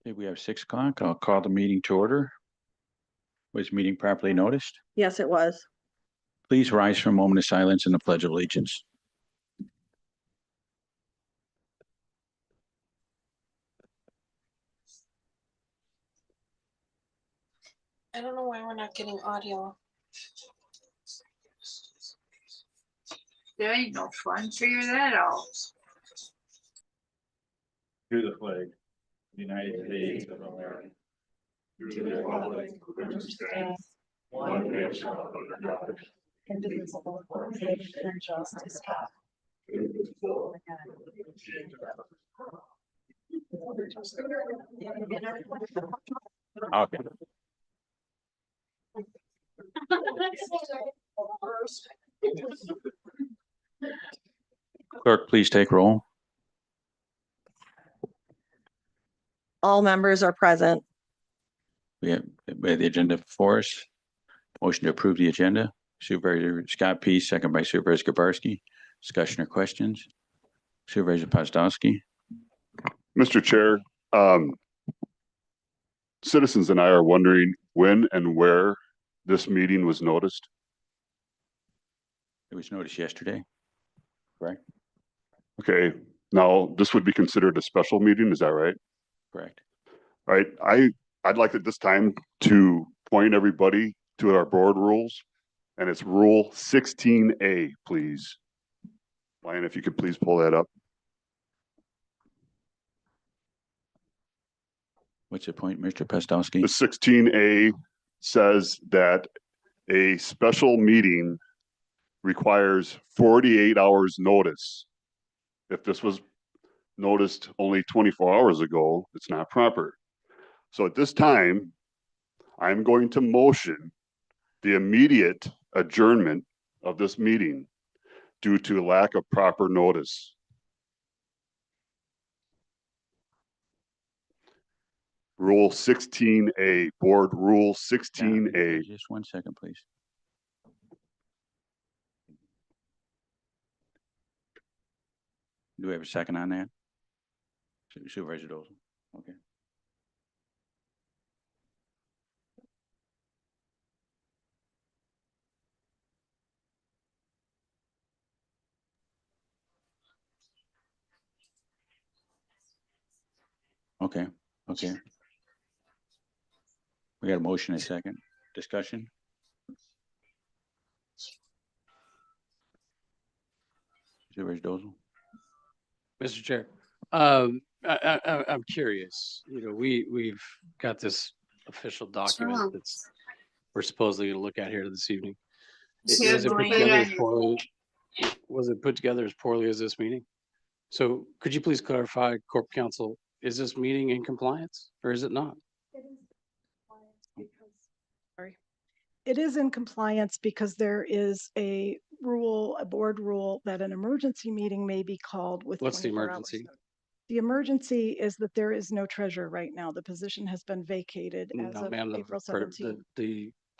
Okay, we have 6 o'clock. I'll call the meeting to order. Was meeting properly noticed? Yes, it was. Please rise for a moment of silence and the Pledge of Allegiance. I don't know why we're not getting audio. There ain't no fun, figure that out. To the flag, United States of America. To the republic which stands one nation under God, indivisible, with liberty and justice. Okay. Clerk, please take roll. All members are present. We have the agenda before us. Motion to approve the agenda. Supervisor Scott Pease, second by Supervisor Gabarski. Discussion or questions? Supervisor Pozdowski. Mr. Chair, citizens and I are wondering when and where this meeting was noticed. It was noticed yesterday, correct? Okay, now this would be considered a special meeting, is that right? Correct. Right, I'd like at this time to point everybody to our board rules, and it's Rule 16A, please. Ryan, if you could please pull that up. What's the point, Mr. Pozdowski? The 16A says that a special meeting requires 48 hours notice. If this was noticed only 24 hours ago, it's not proper. So at this time, I'm going to motion the immediate adjournment of this meeting due to lack of proper notice. Rule 16A, Board Rule 16A. Just 1 second, please. Do we have a second on that? Supervisor Dozel. Okay. Okay, okay. We got a motion and a second. Discussion? Supervisor Dozel. Mr. Chair, I'm curious, we've got this official document that's we're supposedly gonna look at here this evening. Was it put together as poorly as this meeting? So could you please clarify, Corp Counsel, is this meeting in compliance or is it not? It is in compliance because there is a rule, a board rule, that an emergency meeting may be called with. What's the 24 hours emergency? notice. The emergency is that there is no treasurer right now. The position has been vacated as No, of ma'am, April 17th.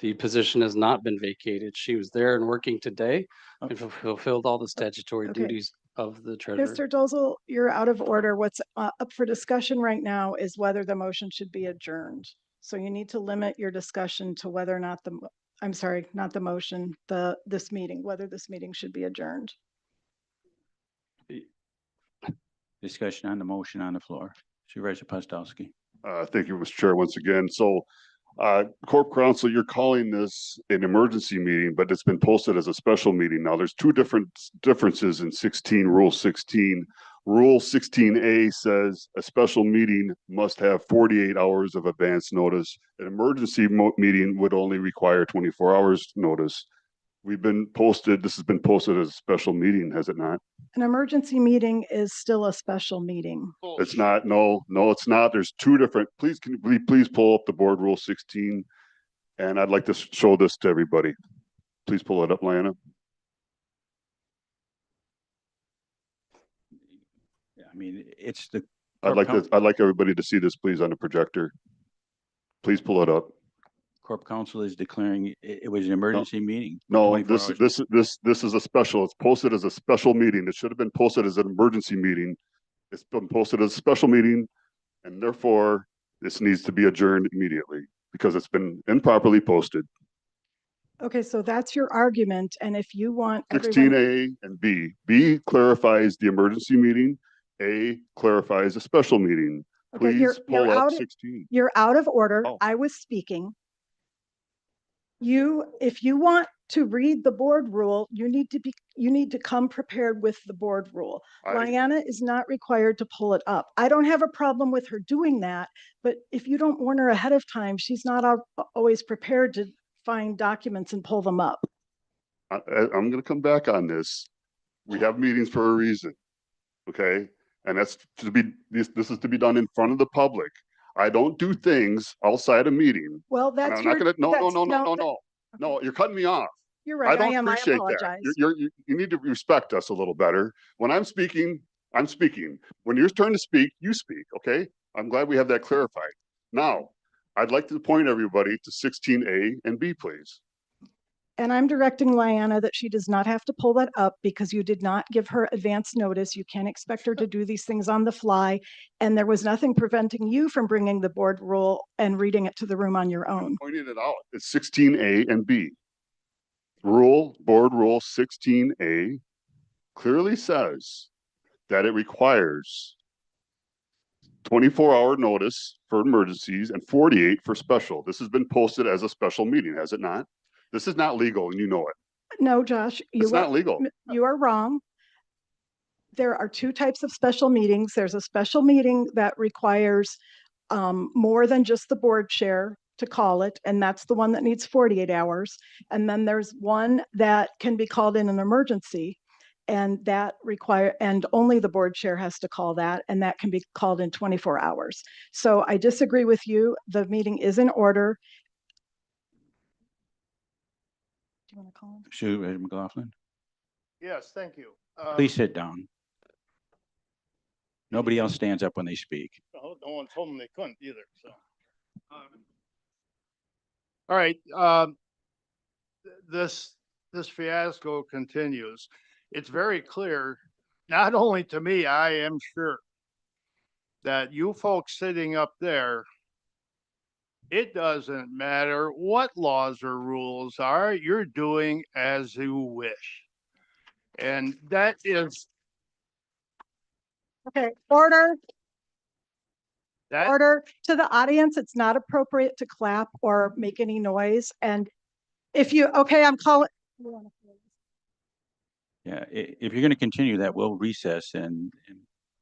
the position has not been vacated. She was there and working today and fulfilled all the statutory Okay. duties of the treasurer. Mr. Dozel, you're out of order. What's up for discussion right now is whether the motion should be adjourned. So you need to limit your discussion to whether or not I'm sorry, not the motion, this meeting, whether this meeting should be adjourned. Discussion on the motion on the floor. Supervisor Pozdowski. Thank you, Mr. Chair, once again. So, Corp Counsel, you're calling this an emergency meeting, but it's been posted as a special meeting. Now, there's two differences in Rule 16. Rule 16A says a special meeting must have 48 hours of advance notice. An emergency meeting would only require 24 hours notice. This has been posted as a special meeting, has it not? An emergency meeting is still a special meeting. It's not, no, it's not. There's two different, please, can we please pull up the board rule 16? And I'd like to show this to everybody. Please pull it up, Lana. Yeah, I mean, it's the. I'd like everybody to see this, please, on the projector. Please pull it up. Corp Counsel is declaring it was an emergency meeting. No, 24 this hours. is a special. It's posted as a special meeting. It should have been posted as an emergency meeting. It's been posted as a special meeting, and therefore This needs to be adjourned immediately because it's been improperly posted. Okay, so that's your argument. And if you want Sixteen everyone, A and B. B clarifies the emergency meeting. A clarifies a special meeting. okay, you're, Please you're pull up out, 16. you're out of order. Oh. I was speaking. If you want to read the board rule, you need to come prepared with the board rule. Lyanna is not required to pull it up. I don't have a problem with her doing that, but if you don't warn her ahead of time, she's not always prepared to find documents and pull them up. I'm gonna come back on this. We have meetings for a reason, okay? And that's to be, this is to be done in front of the public. I don't do things outside a meeting. Well, And that's I'm not your, gonna, that's- no. No, you're cutting me off. you're I right. I don't am. I appreciate that. apologize. You need to respect us a little better. When I'm speaking, I'm speaking. When your turn to speak, you speak, okay? I'm glad we have that clarified. Now, I'd like to point everybody to 16A and B, please. And I'm directing Lyanna that she does not have to pull that up because you did not give her advance notice. You can't expect her to do these things on the fly. And there was nothing preventing you from bringing the board rule and reading it to the room on your own. Pointing it out. It's 16A and B. Board rule 16A clearly says that it requires 24-hour notice for emergencies and 48 for special. This has been posted as a special meeting, has it not? This is not legal and you know it. No, Josh, It's not legal. you are wrong. There are two types of special meetings. There's a special meeting that requires more than just the board chair to call it, and that's the one that needs 48 hours. And then there's one that can be called in an emergency, and and only the board chair has to call that, and that can be called in 24 hours. So I disagree with you. The meeting is in order. Do you want to call him? Supervisor McLaughlin, Yes, thank you. please sit down. Nobody else stands up when they speak. No one told them they couldn't either, so. All right, this fiasco continues. It's very clear, not only to me, I am sure, that you folks sitting up there, it doesn't matter what laws or rules are, you're doing as you wish. And that is, Okay, order. that Order to the audience. It's not appropriate to clap or make any noise. And if you, okay, I'm calling. Yeah, if you're going to continue that, we'll recess and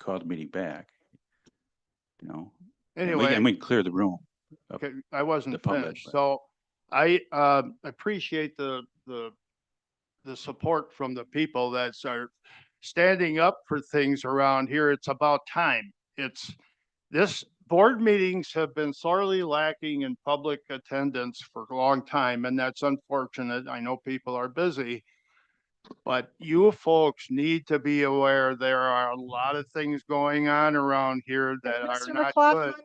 call the meeting back. You know, anyway. and we can clear the room. Okay, I wasn't the public, finished, but- so I appreciate the support from the people that are standing up for things around here. It's about time. This board meetings have been sorely lacking in public attendance for a long time, and that's unfortunate. I know people are busy. But you folks need to be aware there are a lot of things going on around here that are Mr. not McLaughlin, good.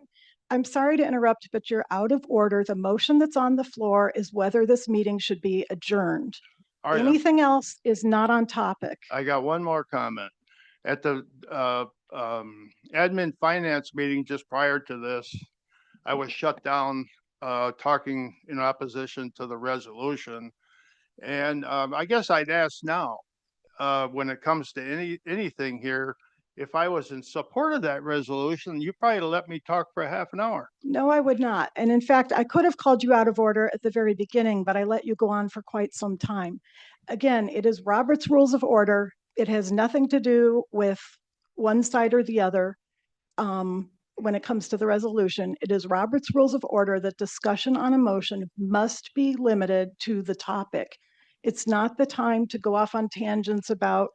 I'm sorry to interrupt, but you're out of order. The motion that's on the floor is whether this meeting should be adjourned. All right, Anything else is not on topic. I got one more comment. At the admin finance meeting just prior to this, I was shut down talking in opposition to the resolution. And I guess I'd ask now, when it comes to anything here, if I was in support of that resolution, you probably let me talk for a half an hour. No, I would not. And in fact, I could have called you out of order at the very beginning, but I let you go on for quite some time. Again, it is Robert's Rules of Order. It has nothing to do with one side or the other. When it comes to the resolution, it is Robert's Rules of Order that discussion on a motion must be limited to the topic. It's not the time to go off on tangents about,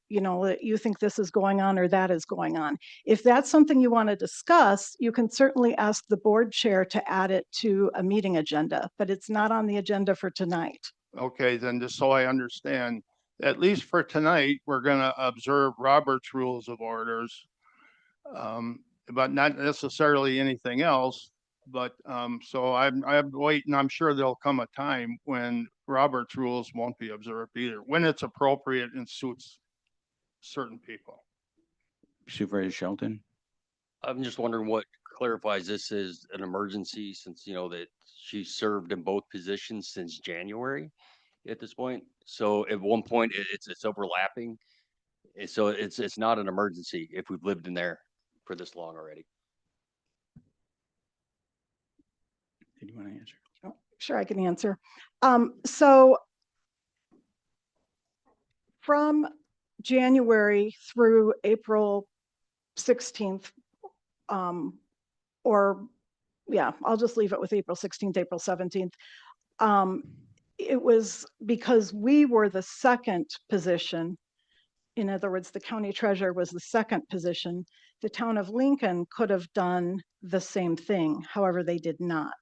you know, that you think this is going on or that is going on. If that's something you want to discuss, you can certainly ask the board chair to add it to a meeting agenda, but it's not on the agenda for tonight. Okay, then just so I understand, at least for tonight, we're gonna observe Robert's Rules of Orders. But not necessarily anything else. But so I'm waiting. I'm sure there'll come a time when Robert's rules won't be observed either, when it's appropriate and suits certain people. Supervisor Shelton, I'm just wondering what clarifies this is an emergency since, that she served in both positions since January at this point. So at one point it's overlapping. So it's not an emergency if we've lived in there for this long already. Did you want to answer? Sure, I can answer. So from January through April 16th, or yeah, I'll just leave it with April 16th, April 17th. It was because we were the second position. In other words, the county treasurer was the second position. The town of Lincoln could have done the same thing. However, they did not.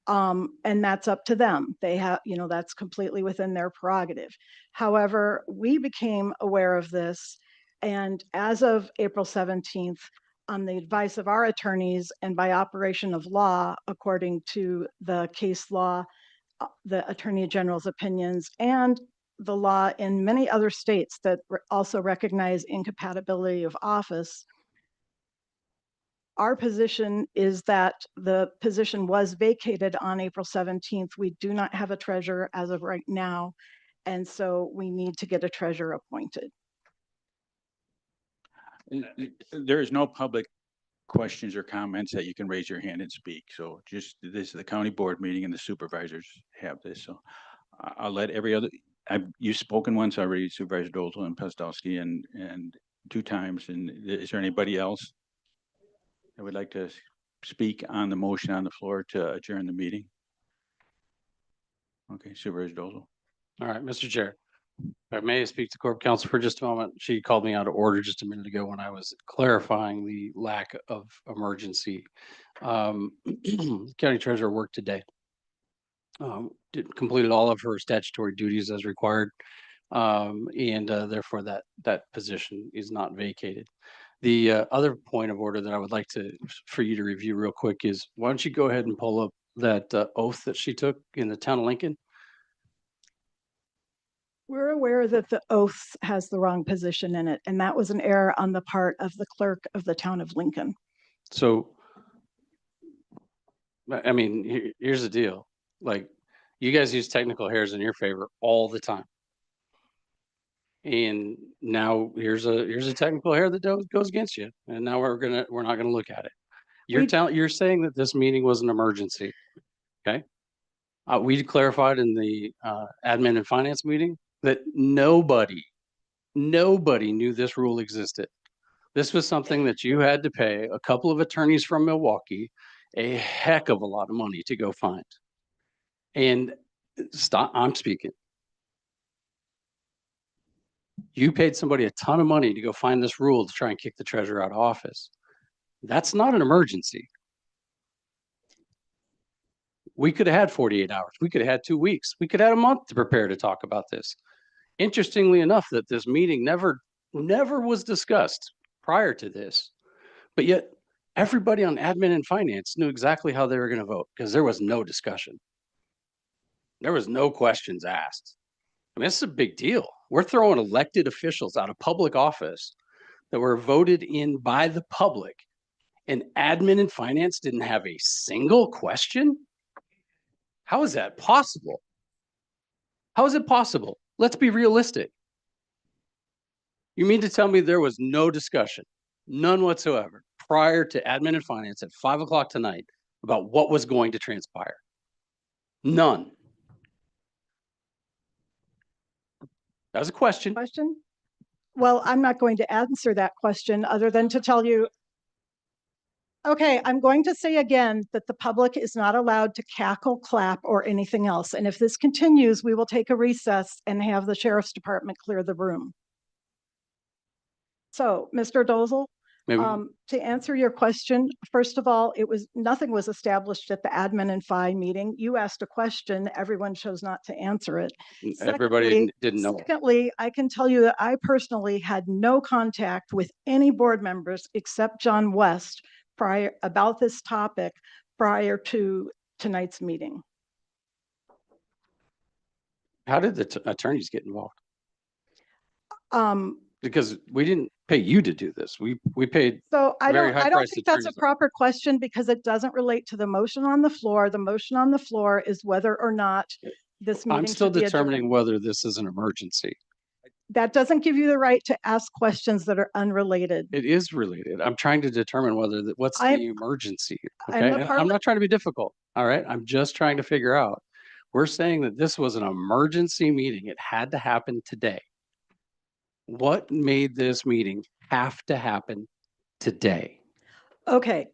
And that's up to them. They have, that's completely within their prerogative. However, we became aware of this, and as of April 17th, on the advice of our attorneys and by operation of law, according to the case law, the Attorney General's opinions, and the law in many other states that also recognize incompatibility of office, our position is that the position was vacated on April 17th. We do not have a treasurer as of right now, and so we need to get a treasurer appointed. There is no public questions or comments that you can raise your hand and speak. So just, this is the county board meeting and the supervisors have this. So I'll let you've spoken once already, Supervisor Dolzal and Pestowski, and 2 times. And is there anybody else that would like to speak on the motion on the floor to adjourn the meeting? Okay, Supervisor Dolzal. All right, Mr. Chair. If I may speak to Corp Counsel for just a moment. She called me out of order just a minute ago when I was clarifying the lack of emergency. County Treasurer worked today. Completed all of her statutory duties as required. And therefore that position is not vacated. The other point of order that I would like for you to review real quick is, why don't you go ahead and pull up that oath that she took in the town of Lincoln? We're aware that the oath has the wrong position in it, and that was an error on the part of the clerk of the town of Lincoln. So, I mean, here's the deal. Like, you guys use technical errors in your favor all the time. And now here's a technical error that goes against you. And now we're not gonna look at it. You're saying that this meeting was an emergency. Okay. We clarified in the admin and finance meeting that nobody knew this rule existed. This was something that you had to pay a couple of attorneys from Milwaukee a heck of a lot of money to go find. And I'm speaking. You paid somebody a ton of money to go find this rule to try and kick the treasurer out of office. That's not an emergency. We could have had 48 hours. We could have had 2 weeks. We could have had a month to prepare to talk about this. Interestingly enough, that this meeting never was discussed prior to this, but yet everybody on admin and finance knew exactly how they were going to vote because there was no discussion. There was no questions asked. I mean, this is a big deal. We're throwing elected officials out of public office that were voted in by the public, and admin and finance didn't have a single question. How is that possible? How is it possible? Let's be realistic. You mean to tell me there was no discussion, none whatsoever, prior to admin and finance at 5 o'clock tonight about what was going to transpire? None. That was a question. Question? Well, I'm not going to answer that question other than to tell you, okay, I'm going to say again that the public is not allowed to cackle, clap, or anything else. And if this continues, we will take a recess and have the sheriff's department clear the room. So, Mr. Dolzal, to answer your question, first of all, nothing was established at the admin and fi meeting. You asked a question, everyone chose not to answer it. Everybody didn't know. Secondly, I can tell you that I personally had no contact with any board members except John West about this topic prior to tonight's meeting. How did the attorneys get involved? Because we didn't pay you to do this. We paid, So Very high I don't price think that's a attorneys. proper question because it doesn't relate to the motion on the floor. The motion on the floor is whether or not this I'm meeting still should be determining adjourned. whether this is an emergency. That doesn't give you the right to ask questions that are unrelated. It is related. I'm trying to determine whether what's I'm- the emergency. I'm Okay, the and I'm parliament- not trying to be difficult. All right, I'm just trying to figure out. We're saying that this was an emergency meeting. It had to happen today. What made this meeting have to happen today? Okay,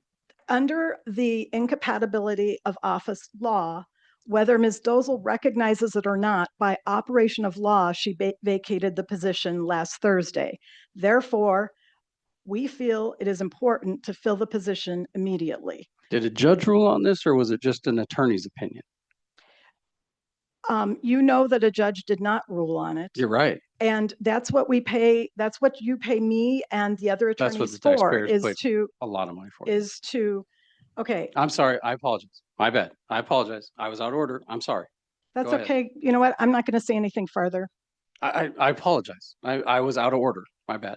under the incompatibility of office law, whether Ms. Dozel recognizes it or not, by operation of law, she vacated the position last Thursday. Therefore, we feel it is important to fill the position immediately. Did a judge rule on this, or was it just an attorney's opinion? You know that a judge did not rule on it. You're right. And that's what we pay, that's what you pay me and the other That's what attorneys the for, taxpayers is paid to, a lot of money for. okay, I'm sorry. I apologize. My bad. I apologize. I was out of order. I'm sorry. that's Go ahead. okay. You know what? I'm not going to say anything further. I apologize. I was out of order. My bad.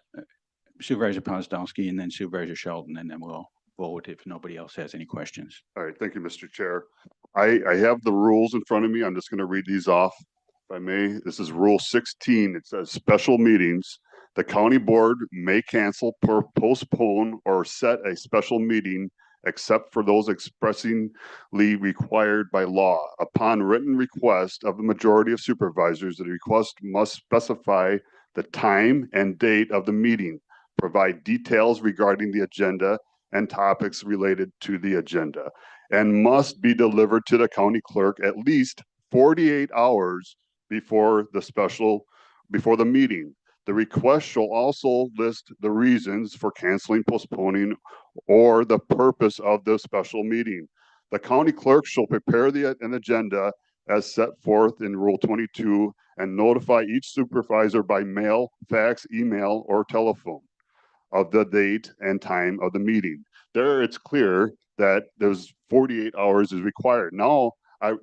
Supervisor Pozdowski and then Supervisor Shelton, and then we'll vote if nobody else has any questions. All right, thank you, Mr. Chair. I have the rules in front of me. I'm just gonna read these off. If I may, this is Rule 16. It says special meetings. The county board may cancel, postpone, or set a special meeting except for those expressingly required by law. Upon written request of the majority of supervisors, the request must specify the time and date of the meeting, provide details regarding the agenda and topics related to the agenda, and must be delivered to the county clerk at least 48 hours before the meeting. The request shall also list the reasons for canceling, postponing, or the purpose of the special meeting. The county clerk shall prepare an agenda as set forth in Rule 22 and notify each supervisor by mail, fax, email, or telephone of the date and time of the meeting. There, it's clear that there's 48 hours is required. Now,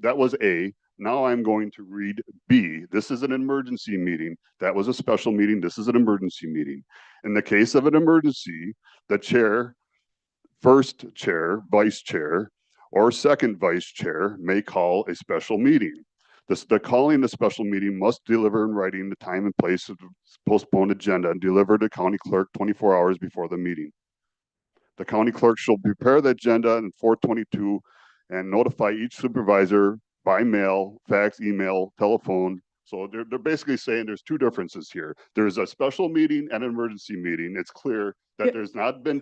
that was A. Now I'm going to read B. This is an emergency meeting. That was a special meeting. This is an emergency meeting. In the case of an emergency, the chair, first chair, vice chair, or second vice chair may call a special meeting. The calling the special meeting must deliver in writing the time and place of the postponed agenda and deliver to county clerk 24 hours before the meeting. The county clerk shall prepare the agenda in 422 and notify each supervisor by mail, fax, email, telephone. So they're basically saying there's two differences here. There's a special meeting and an emergency meeting. It's clear that Yeah. there's not been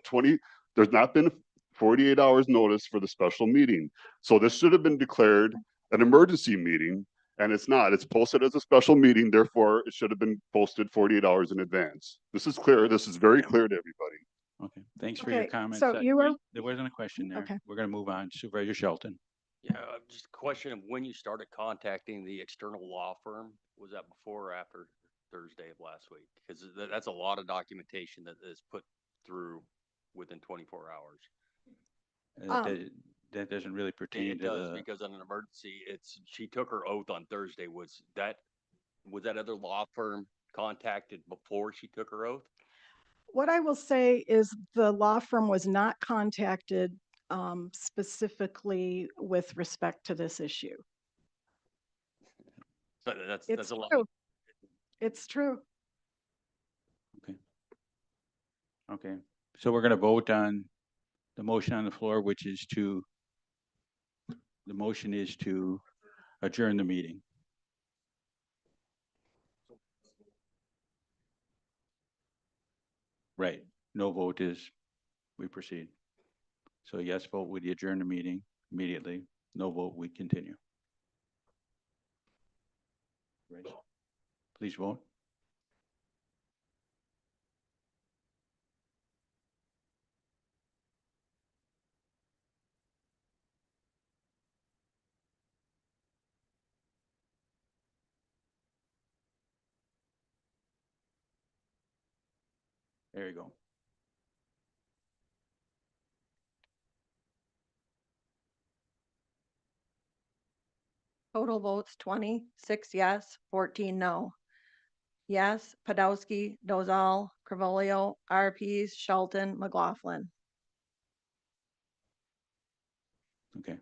48 hours notice for the special meeting. So this should have been declared an emergency meeting, and it's not. It's posted as a special meeting. Therefore, it should have been posted 48 hours in advance. This is clear. This is very clear to everybody. Okay, thanks for your Okay, comments. so you were- There wasn't a question there. Okay. We're gonna move on. Supervisor Shelton. Yeah, just a question of when you started contacting the external law firm. Was that before or after Thursday of last week? Because that's a lot of documentation that is put through within 24 hours. That doesn't really pertain It to does, the, because on an emergency, she took her oath on Thursday. Was that other law firm contacted before she took her oath? What I will say is the law firm was not contacted specifically with respect to this issue. So that's It's a lot. true. It's true. okay. So we're gonna vote on the motion on the floor, which is the motion is to adjourn the meeting. Right. No vote is, we proceed. So yes vote, we adjourn the meeting immediately. No vote, we continue. Right. Please vote. There you go. Total votes 26 yes, 14 no. Yes, Podolsky, Dozal, Carvalho, RPs, Shelton, McLaughlin. Okay.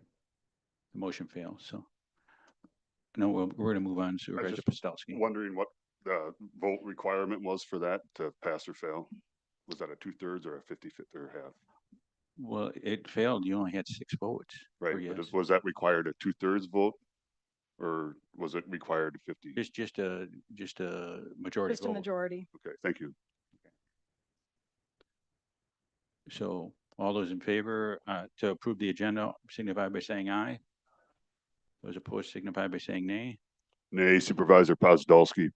The motion fails, so. No, we're gonna move on. Supervisor just Postowski. Wondering what the vote requirement was for that to pass or fail? Was that a 2/3 or a 50 or half? Well, it failed. You only had 6 votes. for Right, but yes. was that required a 2/3 vote? Or was it required 50? Just a majority Just a vote. majority. Okay, thank you. So all those in favor to approve the agenda signify by saying aye. Those opposed signify by saying nay. Nay, Supervisor Pozdolski.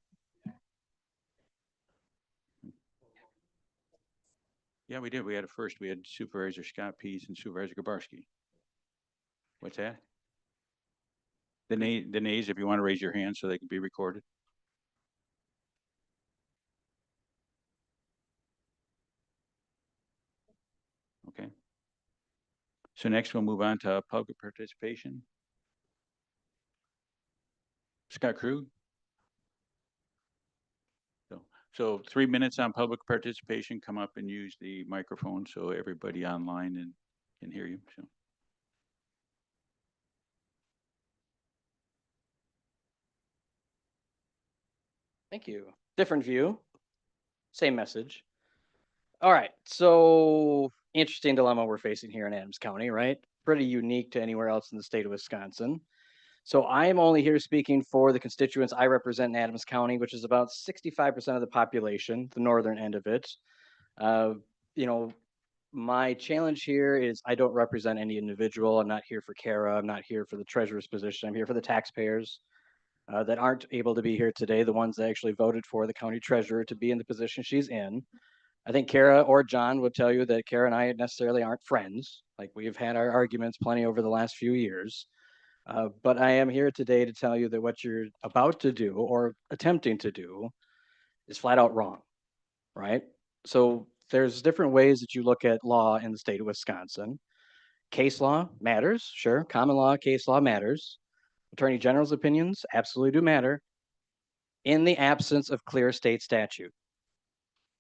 Yeah, we did. We had a first. We had Supervisor Scott Pease and Supervisor Gabarski. What's that? The nays, if you want to raise your hand so they can be recorded. Okay. So next we'll move on to public participation. Scott Krug. So 3 minutes on public participation. Come up and use the microphone so everybody online can hear you. So. Thank you. Different view, same message. All right, so interesting dilemma we're facing here in Adams County, right? Pretty unique to anywhere else in the state of Wisconsin. So I am only here speaking for the constituents I represent in Adams County, which is about 65% of the population, the northern end of it. You know, my challenge here is I don't represent any individual. I'm not here for Kara. I'm not here for the treasurer's position. I'm here for the taxpayers that aren't able to be here today, the ones that actually voted for the county treasurer to be in the position she's in. I think Kara or John would tell you that Kara and I necessarily aren't friends. Like we've had our arguments plenty over the last few years. But I am here today to tell you that what you're about to do or attempting to do is flat out wrong, right? So there's different ways that you look at law in the state of Wisconsin. Case law matters, sure. Common law, case law matters. Attorney General's opinions absolutely do matter in the absence of clear state statute.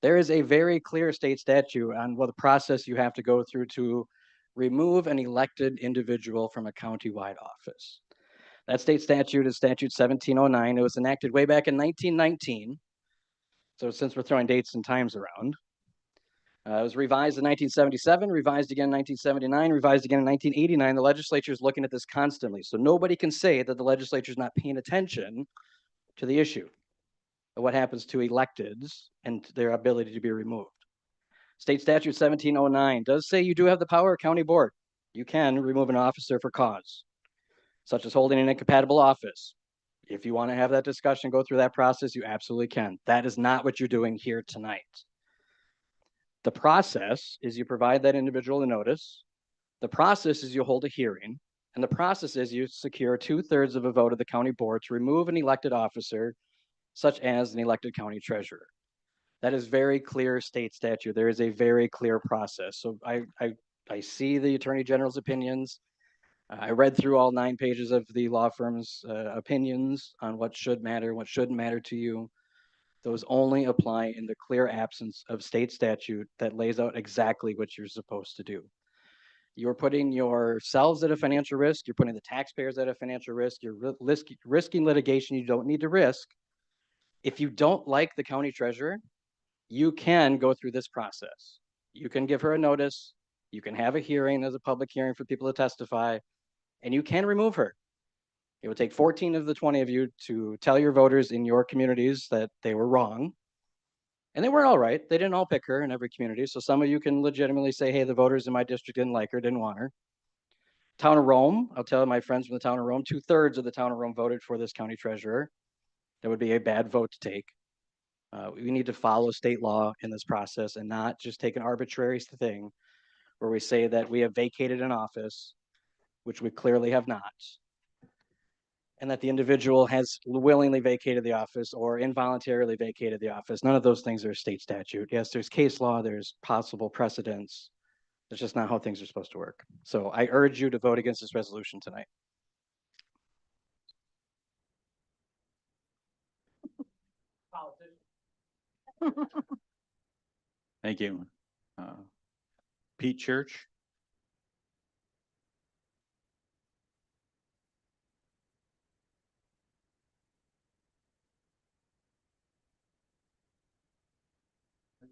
There is a very clear state statute on what the process you have to go through to remove an elected individual from a county-wide office. That state statute is statute 1709. It was enacted way back in 1919. So since we're throwing dates and times around, it was revised in 1977, revised again in 1979, revised again in 1989. The legislature is looking at this constantly. So nobody can say that the legislature is not paying attention to the issue of what happens to electeds and their ability to be removed. State statute 1709 does say you do have the power, county board. You can remove an officer for cause, such as holding an incompatible office. If you want to have that discussion, go through that process, you absolutely can. That is not what you're doing here tonight. The process is you provide that individual a notice. The process is you hold a hearing. And the process is you secure 2/3 of a vote of the county board to remove an elected officer, such as an elected county treasurer. That is very clear state statute. There is a very clear process. So I see the Attorney General's opinions. I read through all 9 pages of the law firm's opinions on what should matter, what shouldn't matter to you. Those only apply in the clear absence of state statute that lays out exactly what you're supposed to do. You're putting yourselves at a financial risk. You're putting the taxpayers at a financial risk. You're risking litigation you don't need to risk. If you don't like the county treasurer, you can go through this process. You can give her a notice. You can have a hearing as a public hearing for people to testify, and you can remove her. It would take 14 of the 20 of you to tell your voters in your communities that they were wrong. And they weren't all right. They didn't all pick her in every community. So some of you can legitimately say, hey, the voters in my district didn't like her, didn't want her. Town of Rome, I'll tell my friends from the town of Rome, 2/3 of the town of Rome voted for this county treasurer. That would be a bad vote to take. We need to follow state law in this process and not just take an arbitrary thing where we say that we have vacated an office, which we clearly have not, and that the individual has willingly vacated the office or involuntarily vacated the office. None of those things are state statute. Yes, there's case law, there's possible precedents. That's just not how things are supposed to work. So I urge you to vote against this resolution tonight. Politicians. Thank you. Pete Church.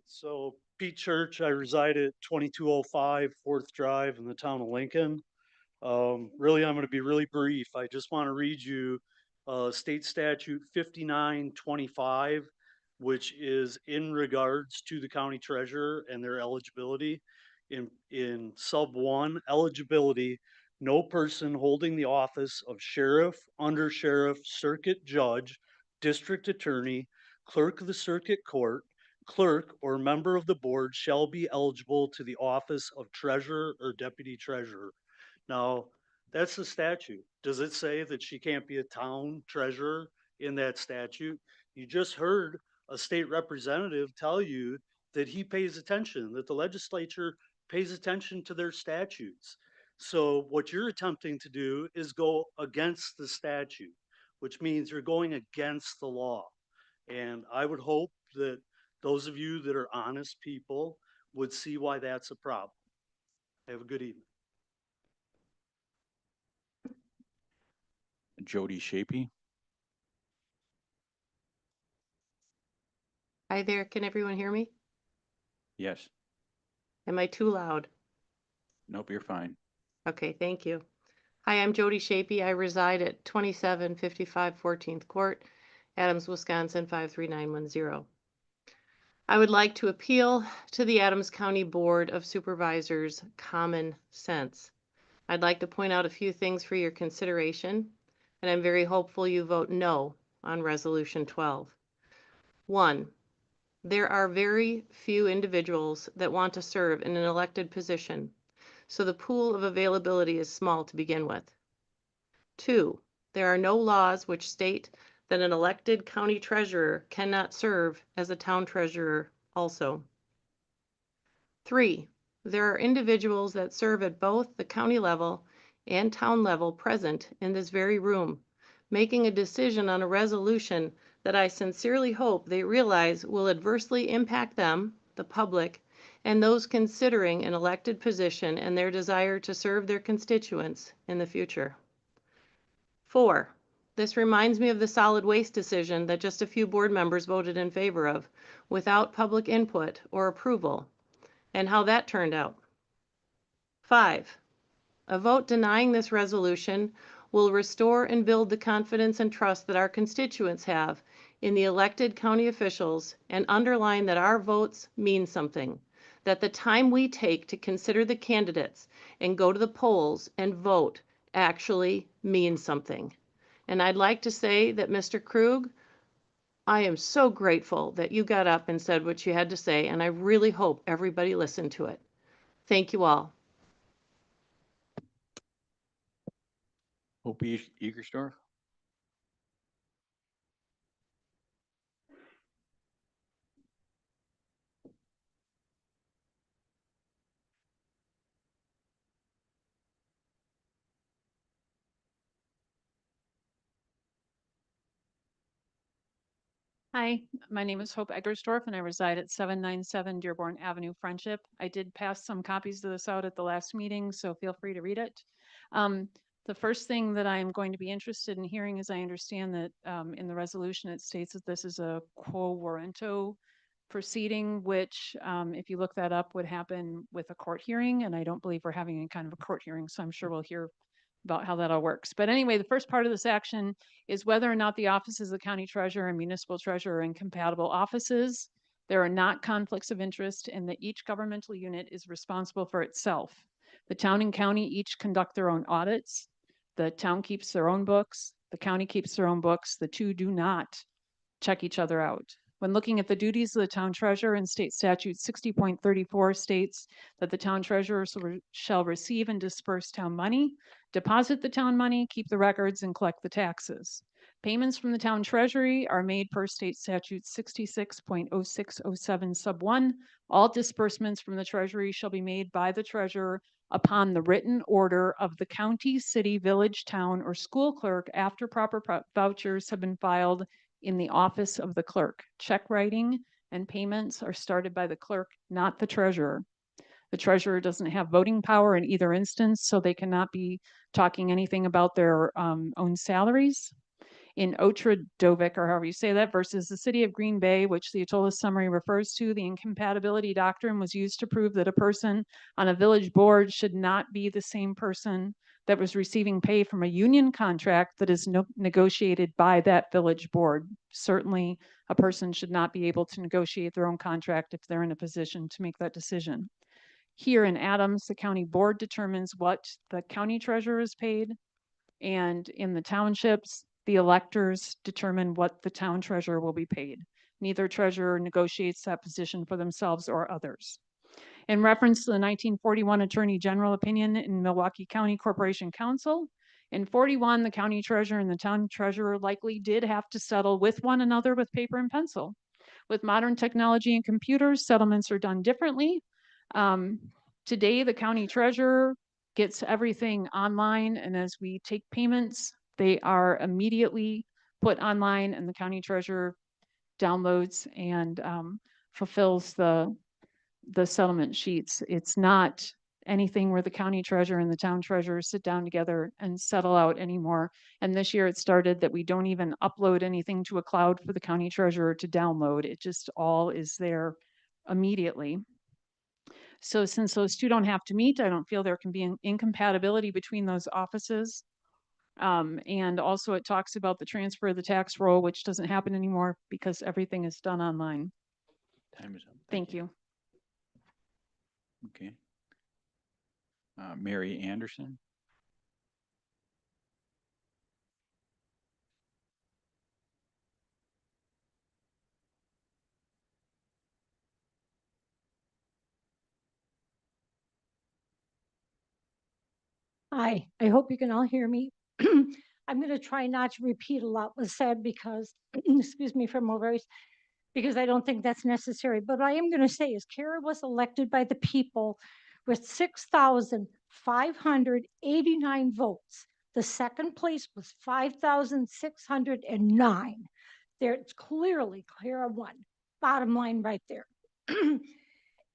So Pete Church, I reside at 2205 Fourth Drive in the town of Lincoln. Really, I'm going to be really brief. I just want to read you State Statute 5925, which is in regards to the county treasurer and their eligibility. In sub 1, eligibility, no person holding the office of sheriff, under sheriff, circuit judge, district attorney, clerk of the circuit court, clerk or member of the board shall be eligible to the office of treasurer or deputy treasurer. Now, that's the statute. Does it say that she can't be a town treasurer in that statute? You just heard a state representative tell you that he pays attention, that the legislature pays attention to their statutes. So what you're attempting to do is go against the statute, which means you're going against the law. And I would hope that those of you that are honest people would see why that's a problem. Have a good evening. Jody Shapey. Hi there, can everyone hear me? Yes. Am I too loud? Nope, you're fine. Okay, thank you. Hi, I'm Jody Shapey. I reside at 2755 14th Court, Adams, Wisconsin 53910. I would like to appeal to the Adams County Board of Supervisors' common sense. I'd like to point out a few things for your consideration, and I'm very hopeful you vote no on Resolution 12. 1. There are very few individuals that want to serve in an elected position, so the pool of availability is small to begin with. 2. There are no laws which state that an elected county treasurer cannot serve as a town treasurer also. 3. There are individuals that serve at both the county level and town level present in this very room, making a decision on a resolution that I sincerely hope they realize will adversely impact them, the public, and those considering an elected position and their desire to serve their constituents in the future. 4. This reminds me of the solid waste decision that just a few board members voted in favor of without public input or approval, and how that turned out. 5. A vote denying this resolution will restore and build the confidence and trust that our constituents have in the elected county officials and underline that our votes mean something, that the time we take to consider the candidates and go to the polls and vote actually means something. And I'd like to say that, Mr. Krug, I am so grateful that you got up and said what you had to say, and I really hope everybody listened to it. Thank you all. Opie Egersdorf. Hi, my name is Hope Eggersdorf and I reside at 797 Dearborn Avenue, Friendship. I did pass some copies of this out at the last meeting, so feel free to read it. The first thing that I am going to be interested in hearing is I understand that in the resolution it states that this is a quo warranto proceeding, which if you look that up would happen with a court hearing, and I don't believe we're having any kind of a court hearing, so I'm sure we'll hear about how that all works. But anyway, the first part of this action is whether or not the offices of the county treasurer and municipal treasurer are incompatible offices. There are not conflicts of interest, and that each governmental unit is responsible for itself. The town and county each conduct their own audits. The town keeps their own books. The county keeps their own books. The two do not check each other out. When looking at the duties of the town treasurer, in state statute 60.34 states that the town treasurer shall receive and disperse town money, deposit the town money, keep the records, and collect the taxes. Payments from the town treasury are made per state statute 66.0607 sub 1. All disbursements from the treasury shall be made by the treasurer upon the written order of the county, city, village, town, or school clerk after proper vouchers have been filed in the office of the clerk. Check writing and payments are started by the clerk, not the treasurer. The treasurer doesn't have voting power in either instance, so they cannot be talking anything about their own salaries. In Otradovic, or however you say that, versus the city of Green Bay, which the Atola summary refers to, the incompatibility doctrine was used to prove that a person on a village board should not be the same person that was receiving pay from a union contract that is negotiated by that village board. Certainly, a person should not be able to negotiate their own contract if they're in a position to make that decision. Here in Adams, the county board determines what the county treasurer is paid, and in the townships, the electors determine what the town treasurer will be paid. Neither treasurer negotiates that position for themselves or others. In reference to the 1941 Attorney General opinion in Milwaukee County Corporation Council, in 41, the county treasurer and the town treasurer likely did have to settle with one another with paper and pencil. With modern technology and computers, settlements are done differently. Today, the county treasurer gets everything online, and as we take payments, they are immediately put online, and the county treasurer downloads and fulfills the settlement sheets. It's not anything where the county treasurer and the town treasurer sit down together and settle out anymore. And this year it started that we don't even upload anything to a cloud for the county treasurer to download. It just all is there immediately. So since those two don't have to meet, I don't feel there can be an incompatibility between those offices. And also it talks about the transfer of the tax roll, which doesn't happen anymore because everything is done online. Time is up. Thank you. Okay. Mary Anderson. Hi, I hope you can all hear me. I'm going to try not to repeat a lot was said because, excuse me for my voice, because I don't think that's necessary. But what I am going to say is Kara was elected by the people with 6,589 votes. The second place was 5,609. It's clearly Kara won. Bottom line right there.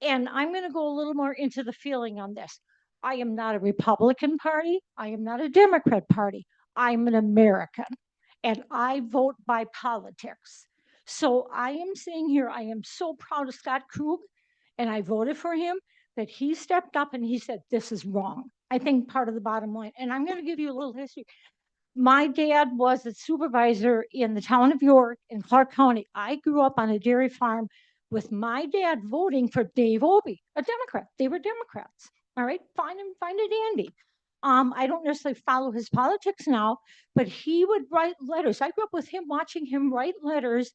And I'm going to go a little more into the feeling on this. I am not a Republican Party. I am not a Democrat Party. I'm an American, and I vote by politics. So I am saying here, I am so proud of Scott Krug, and I voted for him, that he stepped up and he said, this is wrong. I think part of the bottom line, and I'm going to give you a little history. My dad was a supervisor in the town of York in Clark County. I grew up on a dairy farm with my dad voting for Dave Obey, a Democrat. They were Democrats. All right, fine and dandy. I don't necessarily follow his politics now, but he would write letters. I grew up with him, watching him write letters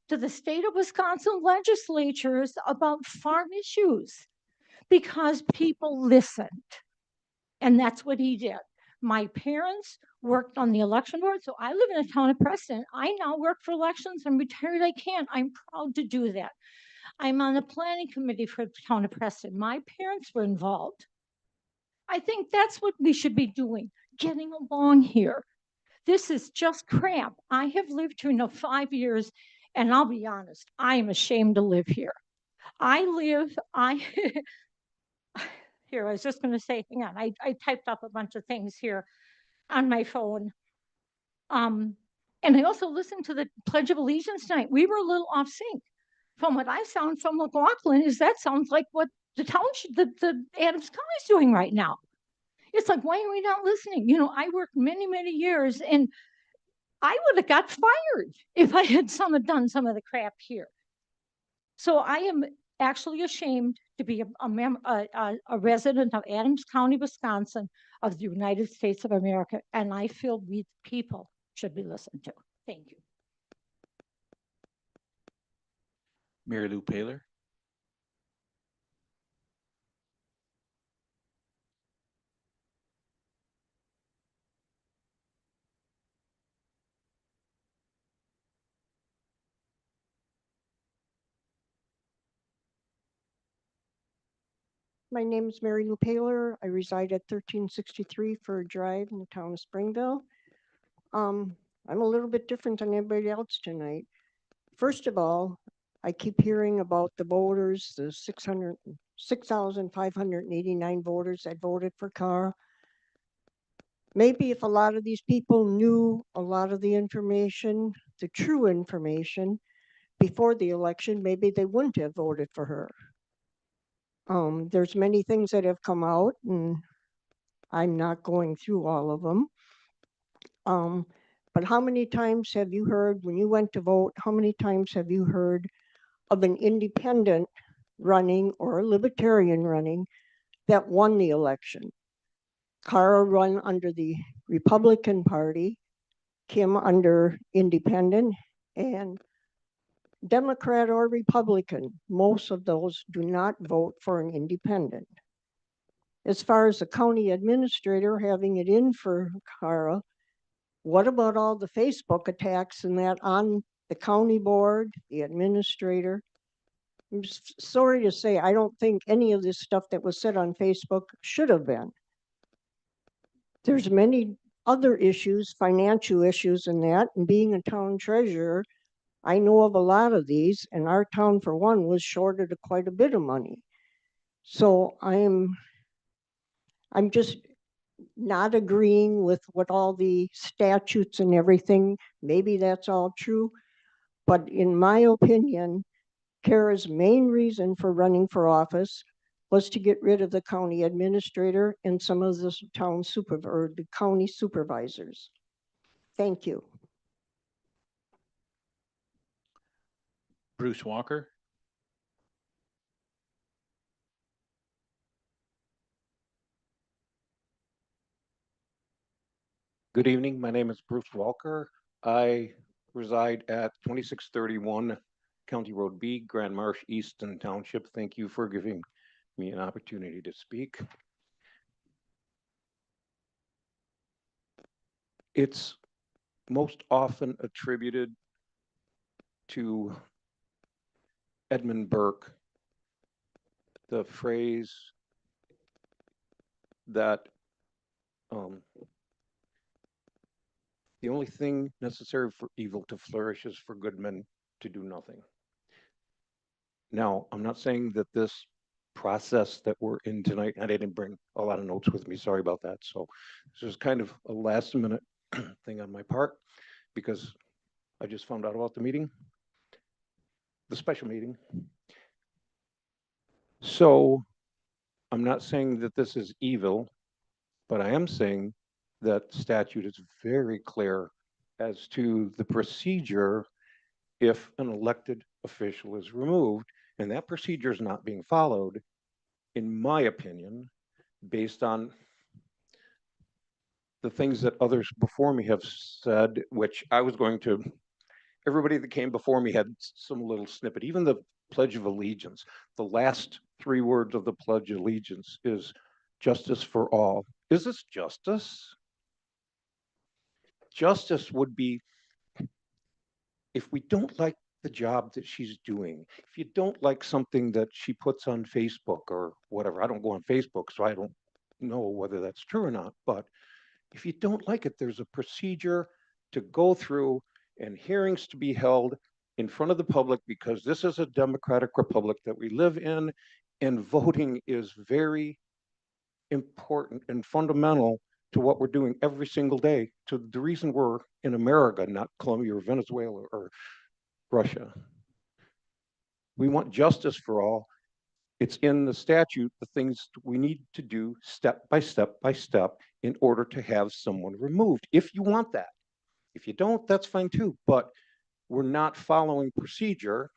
to the state of Wisconsin legislatures about farm issues because people listened. And that's what he did. My parents worked on the election board, so I live in a town of Preston. I now work for elections. I'm retired. I can't. I'm proud to do that. I'm on the planning committee for the town of Preston. My parents were involved. I think that's what we should be doing, getting along here. This is just crap. I have lived here now 5 years, and I'll be honest, I am ashamed to live here. Here, I was just going to say, hang on, I typed up a bunch of things here on my phone. And I also listened to the Pledge of Allegiance tonight. We were a little off sync. From what I sound from McLaughlin is that sounds like what the township, the Adams County is doing right now. It's like, why are we not listening? You know, I worked many, many years, and I would have got fired if I had done some of the crap here. So I am actually ashamed to be a resident of Adams County, Wisconsin, of the United States of America, and I feel we people should be listened to. Thank you. Mary Lou Paler. My name is Mary Lou Paler. I reside at 1363 Fur Drive in the town of Springville. I'm a little bit different than everybody else tonight. First of all, I keep hearing about the voters, the 6,589 voters that voted for Carr. Maybe if a lot of these people knew a lot of the information, the true information, before the election, maybe they wouldn't have voted for her. There's many things that have come out, and I'm not going through all of them. But how many times have you heard, when you went to vote, how many times have you heard of an independent running or a libertarian running that won the election? Carr run under the Republican Party, Kim under independent, and Democrat or Republican, most of those do not vote for an independent. As far as the county administrator having it in for Carr, what about all the Facebook attacks and that on the county board, the administrator? I'm sorry to say, I don't think any of this stuff that was said on Facebook should have been. There's many other issues, financial issues and that, and being a town treasurer, I know of a lot of these, and our town, for one, was shorted quite a bit of money. So I'm just not agreeing with what all the statutes and everything, maybe that's all true, but in my opinion, Kara's main reason for running for office was to get rid of the county administrator and some of the the county supervisors. Thank you. Bruce Walker. Good evening. My name is Bruce Walker. I reside at 2631 County Road B, Grand Marsh, Easton Township. Thank you for giving me an opportunity to speak. It's most often attributed to Edmund Burke, the phrase that the only thing necessary for evil to flourish is for good men to do nothing. Now, I'm not saying that this process that we're in tonight, and I didn't bring a lot of notes with me, sorry about that. So this is kind of a last minute thing on my part because I just found out about the meeting, the special meeting. So I'm not saying that this is evil, but I am saying that statute is very clear as to the procedure if an elected official is removed, and that procedure is not being followed, in my opinion, based on the things that others before me have said, which I was going to, everybody that came before me had some little snippet, even the Pledge of Allegiance. The last 3 words of the Pledge of Allegiance is justice for all. Is this justice? Justice would be if we don't like the job that she's doing, if you don't like something that she puts on Facebook or whatever, I don't go on Facebook, so I don't know whether that's true or not, but if you don't like it, there's a procedure to go through and hearings to be held in front of the public because this is a democratic republic that we live in, and voting is very important and fundamental to what we're doing every single day, to the reason we're in America, not Colombia or Venezuela or Russia. We want justice for all. It's in the statute, the things we need to do step by step by step in order to have someone removed, if you want that. If you don't, that's fine too, but we're not following procedure,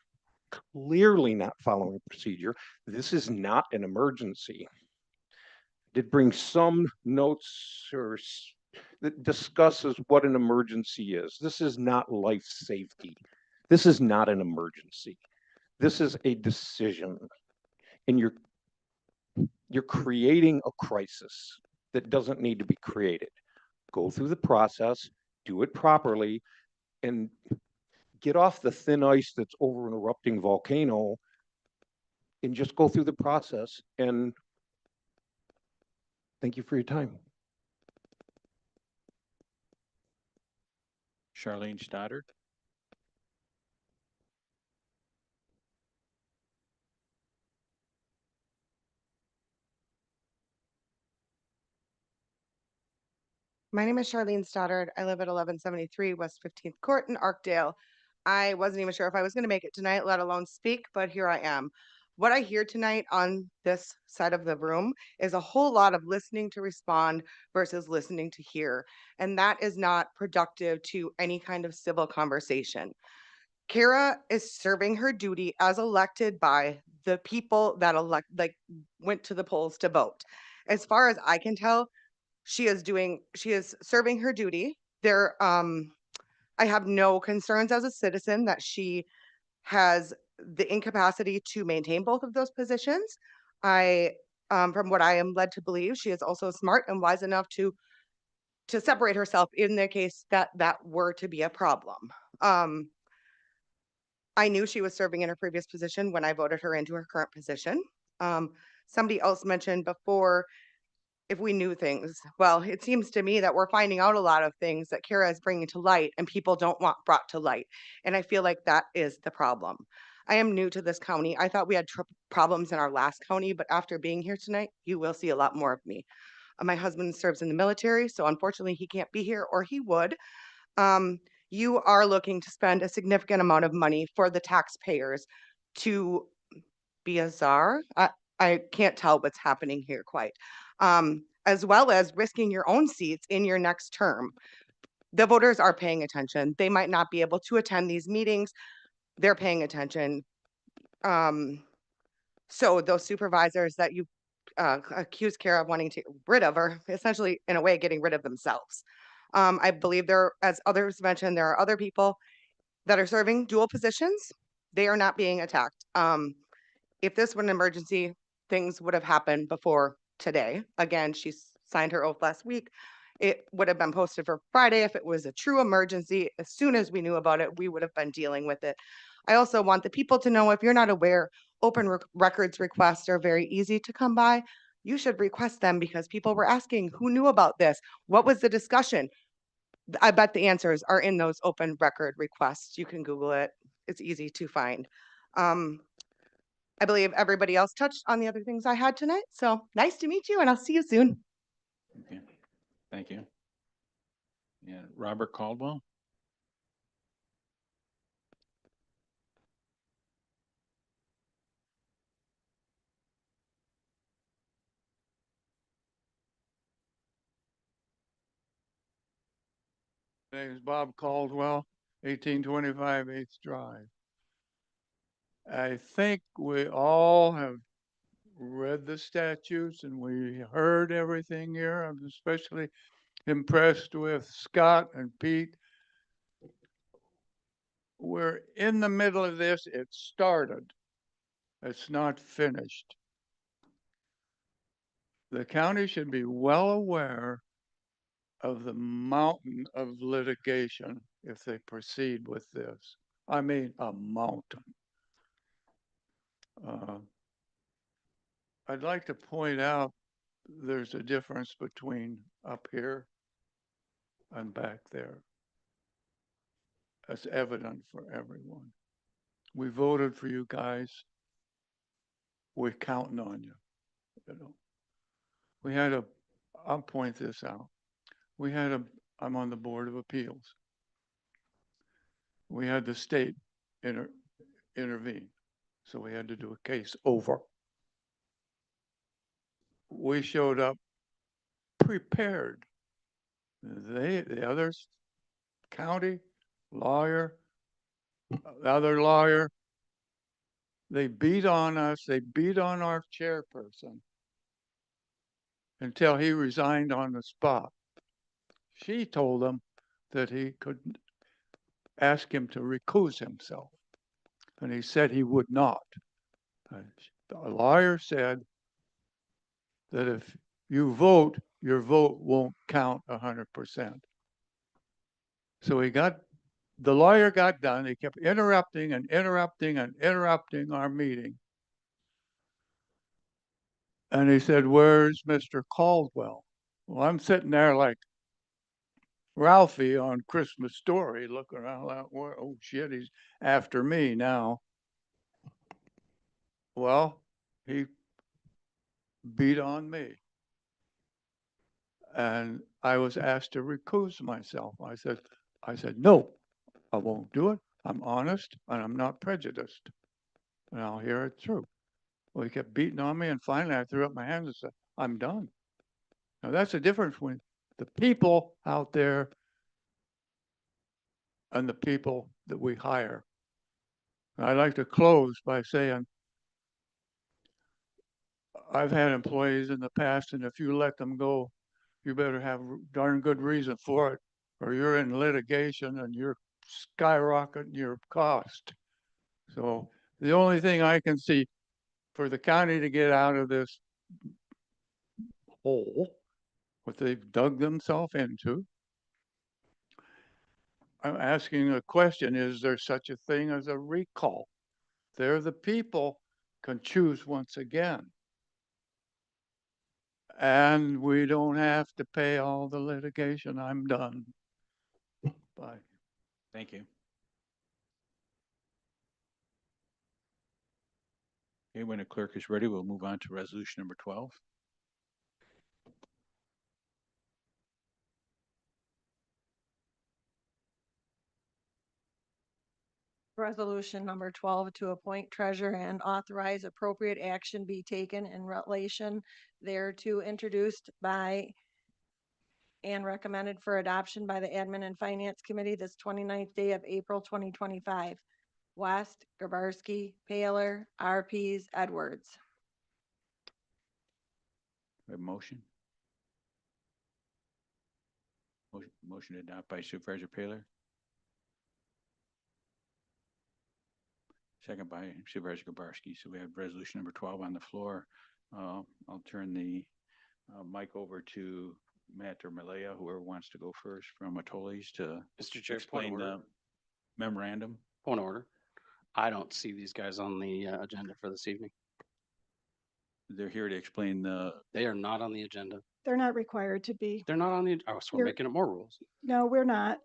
clearly not following procedure. This is not an emergency. Did bring some notes or that discusses what an emergency is. This is not life safety. This is not an emergency. This is a decision, and you're creating a crisis that doesn't need to be created. Go through the process, do it properly, and get off the thin ice that's over an erupting volcano, and just go through the process. And thank you for your time. Charlene Stoddard. My name is Charlene Stoddard. I live at 1173 West 15th Court in Arkdale. I wasn't even sure if I was going to make it tonight, let alone speak, but here I am. What I hear tonight on this side of the room is a whole lot of listening to respond versus listening to hear. And that is not productive to any kind of civil conversation. Kara is serving her duty as elected by the people that went to the polls to vote. As far as I can tell, she is serving her duty. I have no concerns as a citizen that she has the incapacity to maintain both of those positions. From what I am led to believe, she is also smart and wise enough to separate herself in the case that were to be a problem. I knew she was serving in her previous position when I voted her into her current position. Somebody else mentioned before if we knew things. Well, it seems to me that we're finding out a lot of things that Kara is bringing to light and people don't want brought to light. And I feel like that is the problem. I am new to this county. I thought we had problems in our last county, but after being here tonight, you will see a lot more of me. My husband serves in the military, so unfortunately he can't be here, or he would. You are looking to spend a significant amount of money for the taxpayers to be a czar. I can't tell what's happening here quite. As well as risking your own seats in your next term. The voters are paying attention. They might not be able to attend these meetings. They're paying attention. So those supervisors that you accuse Kara of wanting to get rid of are essentially, in a way, getting rid of themselves. I believe there, as others mentioned, there are other people that are serving dual positions. They are not being attacked. If this were an emergency, things would have happened before today. Again, she signed her oath last week. It would have been posted for Friday if it was a true emergency. As soon as we knew about it, we would have been dealing with it. I also want the people to know, if you're not aware, open records requests are very easy to come by. You should request them because people were asking, who knew about this? What was the discussion? I bet the answers are in those open record requests. You can Google it. It's easy to find. I believe everybody else touched on the other things I had tonight. So nice to meet you, and I'll see you soon. Okay, thank you. Yeah, Robert Caldwell. My name is Bob Caldwell, 1825 8th Drive. I think we all have read the statutes and we heard everything here. I'm especially impressed with Scott and Pete. We're in the middle of this. It started. It's not finished. The county should be well aware of the mountain of litigation if they proceed with this. I mean, a mountain. I'd like to point out there's a difference between up here and back there. That's evident for everyone. We voted for you guys. We're counting on you. You know, we had I'll point this out. I'm on the Board of Appeals. We had the state intervene. So we had to do a case over. We showed up prepared. The others, county, lawyer, the other lawyer, they beat on us. They beat on our chairperson until he resigned on the spot. She told him that he could ask him to recuse himself. And he said he would not. The lawyer said that if you vote, your vote won't count 100%. So the lawyer got done. He kept interrupting and interrupting and interrupting our meeting. And he said, "Where's Mr. Caldwell?" Well, I'm sitting there like Ralphie on Christmas Story, looking around like, oh shit, he's after me now. Well, he beat on me. And I was asked to recuse myself. I said, no, I won't do it. I'm honest and I'm not prejudiced. And I'll hear it through. Well, he kept beating on me and finally I threw up my hands and said, I'm done. Now that's the difference between the people out there and the people that we hire. And I'd like to close by saying, I've had employees in the past, and if you let them go, you better have darn good reason for it, or you're in litigation and you're skyrocketing your cost. So the only thing I can see for the county to get out of this hole, what they've dug themselves into, I'm asking a question, is there such a thing as a recall? They're the people can choose once again. And we don't have to pay all the litigation. I'm done. Bye. Thank you. Okay, when the clerk is ready, we'll move on to resolution number 12. Resolution number 12 to appoint treasurer and authorize appropriate action be taken in relation thereto, introduced by and recommended for adoption by the Admin and Finance Committee this 29th day of April 2025. West, Grabarski, Paler, RPs, Edwards. We have a motion. Motion to adopt by Supervisor Paler. Second by Supervisor Grabarski. So we have resolution number 12 on the floor. I'll turn the mic over to Matt or Malaya, whoever wants to go first from Atoli's to Mr. Chair, point of explain order. the memorandum. Point of order. I don't see these guys on the agenda for this evening. They're here to explain the, They are not on the agenda. They're not required to be. They're not on the, oh, so we're You're- making up more rules. No, we're not.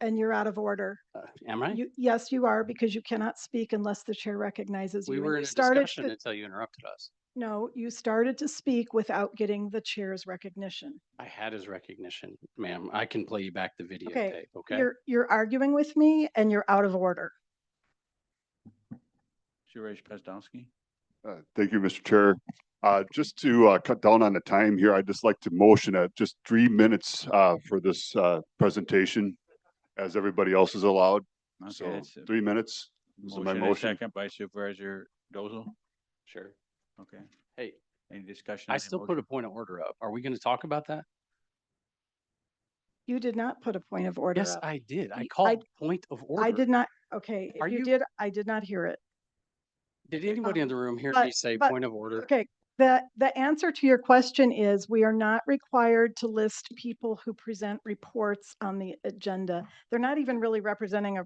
And you're out of order. Am I? Yes, you are, because you cannot speak unless the chair recognizes you. We And were you in a started discussion to- until you interrupted us. No, you started to speak without getting the chair's recognition. I had his recognition, ma'am. I can play you back the Okay, videotape, okay? You're arguing with me and you're out of order. Supervisor Pozdowski. Thank you, Mr. Chair. Just to cut down on the time here, I'd just like to motion at just 3 minutes for this presentation, as everybody else is allowed. Okay, So that's a 3 minutes. This is my motion and a motion. second by Supervisor Dozel. Sure. Okay. Hey, Any discussion? on I that still put motion? a point of order up. Are we going to talk about that? You did not put a point of order Yes, up. I did. I Y- called point of order. I did not, okay, Are if you you- did, I did not hear it. Did anybody in the room hear but- me say but- point of order? Okay, the answer to your question is we are not required to list people who present reports on the agenda. They're not even really representing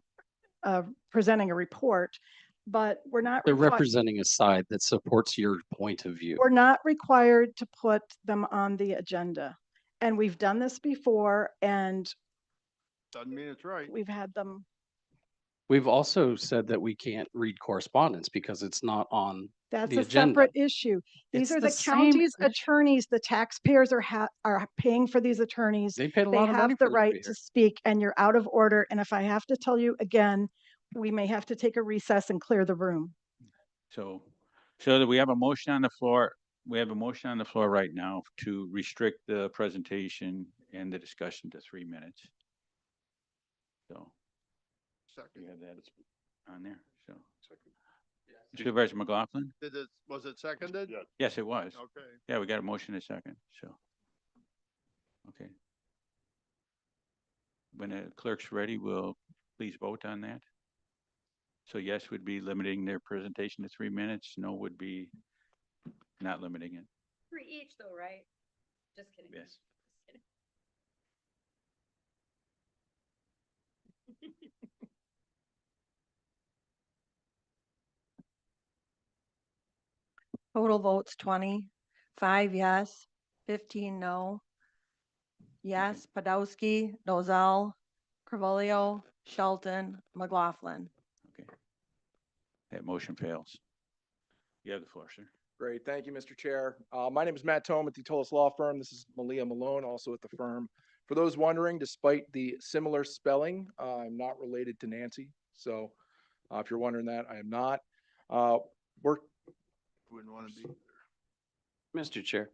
presenting a report, but we're not. They're requi- representing a side that supports your point of view. We're not required to put them on the agenda. And we've done this before and Doesn't mean it's right. we've had them, We've also said that we can't read correspondence because it's not on that's the a agenda. separate issue. These It's are the the same county's issue. attorneys, the taxpayers are paying for these attorneys. They paid a They lot of money have the for them to right be to here. speak and you're out of order. And if I have to tell you again, we may have to take a recess and clear the room. So that we have a motion on the floor. We have a motion on the floor right now to restrict the presentation and the discussion to 3 minutes. So you have that on there, so. Supervisor McLaughlin? Was it seconded? Yeah. Yes, it was. Okay. Yeah, we got a motion in a second, so. Okay. When the clerk's ready, we'll please vote on that. So yes would be limiting their presentation to 3 minutes. No would be not limiting it. 3 each though, right? Just kidding. Yes. Total votes 20, 5 yes, 15 no. Yes, Podolsky, Dozell, Carvalho, Shelton, McLaughlin. Okay. That motion fails. You have the floor, sir. Great. Thank you, Mr. Chair. My name is Matt Tome at the Tolis Law Firm. This is Malia Malone, also at the firm. For those wondering, despite the similar spelling, I'm not related to Nancy. So if you're wondering that, I am not. We're, wouldn't want to be. Mr. Chair,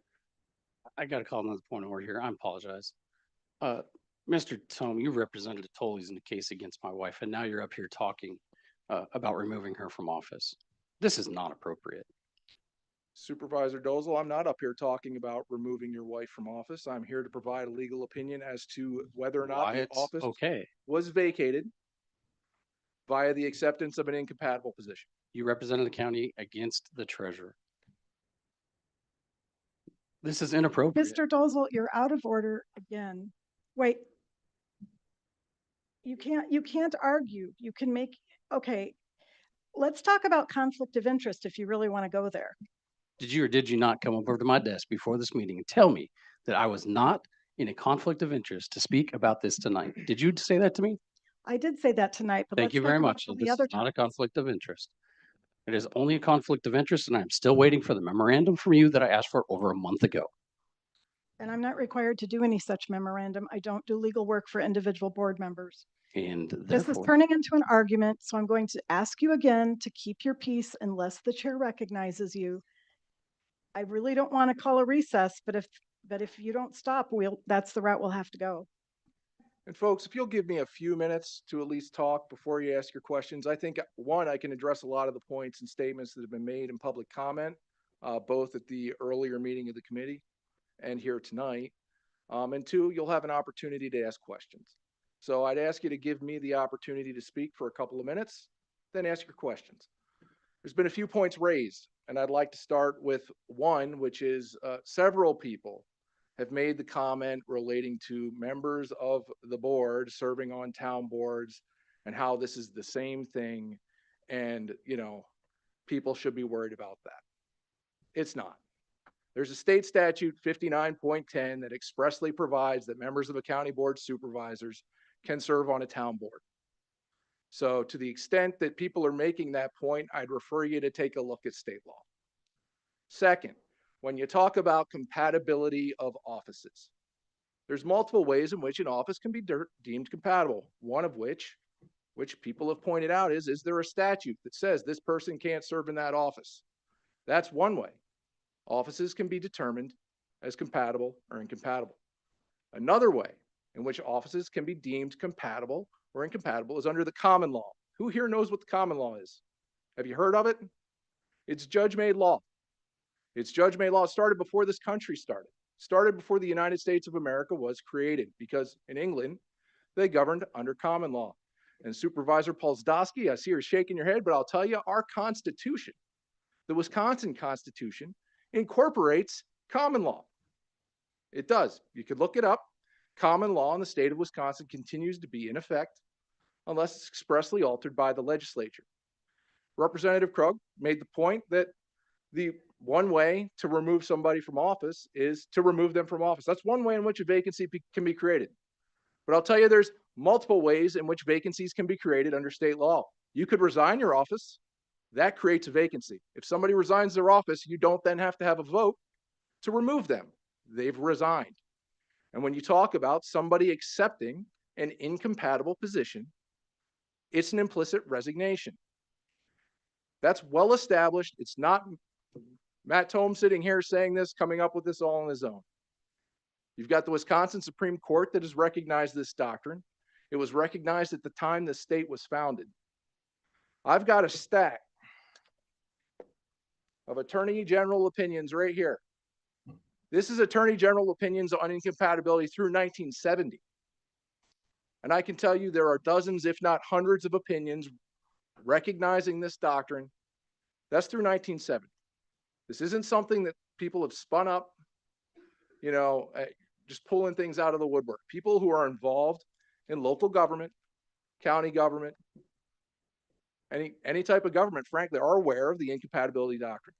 I got to call another point of order here. I apologize. Mr. Tome, you represented the Tolley's in the case against my wife, and now you're up here talking about removing her from office. This is not appropriate. Supervisor Dozel, I'm not up here talking about removing your wife from office. I'm here to provide a legal opinion as to whether or not Why the it's office okay. was vacated via the acceptance of an incompatible position. You represented the county against the treasurer. This is inappropriate. Mr. Dozel, you're out of order again. Wait. You can't argue. You can make, okay. Let's talk about conflict of interest if you really want to go there. Did you or did you not come over to my desk before this meeting and tell me that I was not in a conflict of interest to speak about this tonight? Did you say that to me? I did say that tonight, but Thank let's you talk very about much. So the this other is not a topics. conflict of interest. It is only a conflict of interest, and I'm still waiting for the memorandum from you that I asked for over a month ago. And I'm not required to do any such memorandum. I don't do legal work for individual board members. And This is therefore, turning into an argument, so I'm going to ask you again to keep your peace unless the chair recognizes you. I really don't want to call a recess, but if you don't stop, that's the route we'll have to go. And folks, if you'll give me a few minutes to at least talk before you ask your questions, I think one, I can address a lot of the points and statements that have been made in public comment, both at the earlier meeting of the committee and here tonight. And two, you'll have an opportunity to ask questions. So I'd ask you to give me the opportunity to speak for a couple of minutes, then ask your questions. There's been a few points raised, and I'd like to start with one, which is several people have made the comment relating to members of the board serving on town boards and how this is the same thing. And, you know, people should be worried about that. It's not. There's a state statute 59.10 that expressly provides that members of a county board of supervisors can serve on a town board. So to the extent that people are making that point, I'd refer you to take a look at state law. Second, when you talk about compatibility of offices, there's multiple ways in which an office can be deemed compatible. One of which people have pointed out is there a statute that says this person can't serve in that office? That's one way. Offices can be determined as compatible or incompatible. Another way in which offices can be deemed compatible or incompatible is under the common law. Who here knows what the common law is? Have you heard of it? It's judge-made law. It's judge-made law. It started before this country started. It started before the United States of America was created, because in England, they governed under common law. And Supervisor Polsdowski, I see you're shaking your head, but I'll tell you, our Constitution, the Wisconsin Constitution, incorporates common law. It does. You could look it up. Common law in the state of Wisconsin continues to be in effect unless it's expressly altered by the legislature. Representative Krug made the point that the one way to remove somebody from office is to remove them from office. That's one way in which a vacancy can be created. But I'll tell you, there's multiple ways in which vacancies can be created under state law. You could resign your office. That creates a vacancy. If somebody resigns their office, you don't then have to have a vote to remove them. They've resigned. And when you talk about somebody accepting an incompatible position, it's an implicit resignation. That's well established. It's not Matt Tome sitting here saying this, coming up with this all on his own. You've got the Wisconsin Supreme Court that has recognized this doctrine. It was recognized at the time the state was founded. I've got a stack of Attorney General opinions right here. This is Attorney General opinions on incompatibility through 1970. And I can tell you there are dozens, if not hundreds of opinions recognizing this doctrine. That's through 1970. This isn't something that people have spun up, you know, just pulling things out of the woodwork. People who are involved in local government, county government, any type of government, frankly, are aware of the incompatibility doctrine.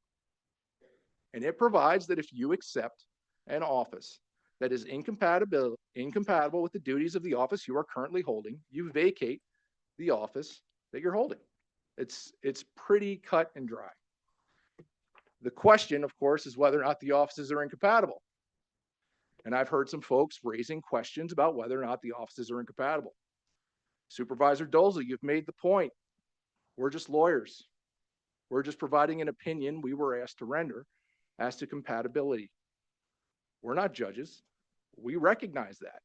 And it provides that if you accept an office that is incompatible with the duties of the office you are currently holding, you vacate the office that you're holding. It's pretty cut and dry. The question, of course, is whether or not the offices are incompatible. And I've heard some folks raising questions about whether or not the offices are incompatible. Supervisor Dolzy, you've made the point. We're just lawyers. We're just providing an opinion we were asked to render as to compatibility. We're not judges. We recognize that.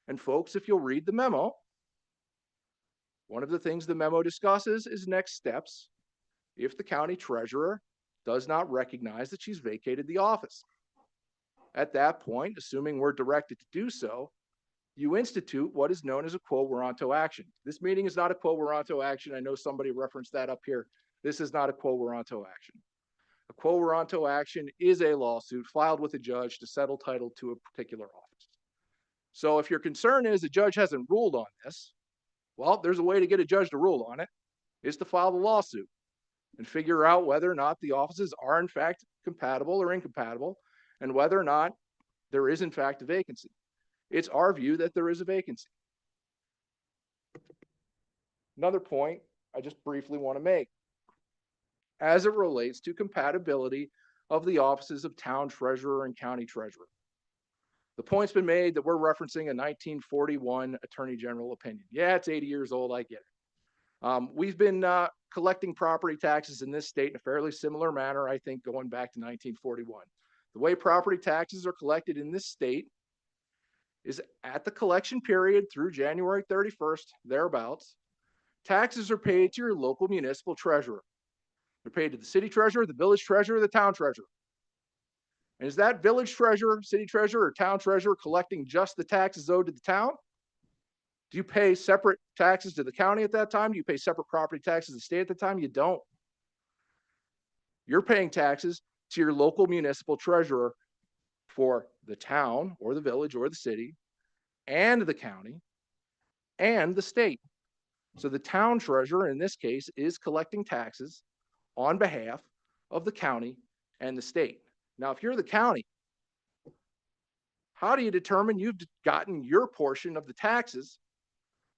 And folks, if you'll read the memo, one of the things the memo discusses is next steps if the county treasurer does not recognize that she's vacated the office. At that point, assuming we're directed to do so, you institute what is known as a quo warranto action. This meeting is not a quo warranto action. I know somebody referenced that up here. This is not a quo warranto action. A quo warranto action is a lawsuit filed with a judge to settle title to a particular office. So if your concern is the judge hasn't ruled on this, well, there's a way to get a judge to rule on it, is to file the lawsuit and figure out whether or not the offices are in fact compatible or incompatible, and whether or not there is in fact a vacancy. It's our view that there is a vacancy. Another point I just briefly want to make as it relates to compatibility of the offices of town treasurer and county treasurer. The point's been made that we're referencing a 1941 Attorney General opinion. Yeah, it's 80 years old, I get it. We've been collecting property taxes in this state in a fairly similar manner, I think, going back to 1941. The way property taxes are collected in this state is at the collection period through January 31st, thereabouts, taxes are paid to your local municipal treasurer. They're paid to the city treasurer, the village treasurer, the town treasurer. And is that village treasurer, city treasurer, or town treasurer collecting just the taxes owed to the town? Do you pay separate taxes to the county at that time? Do you pay separate property taxes to the state at the time? You don't. You're paying taxes to your local municipal treasurer for the town or the village or the city and the county and the state. So the town treasurer in this case is collecting taxes on behalf of the county and the state. Now, if you're the county, how do you determine you've gotten your portion of the taxes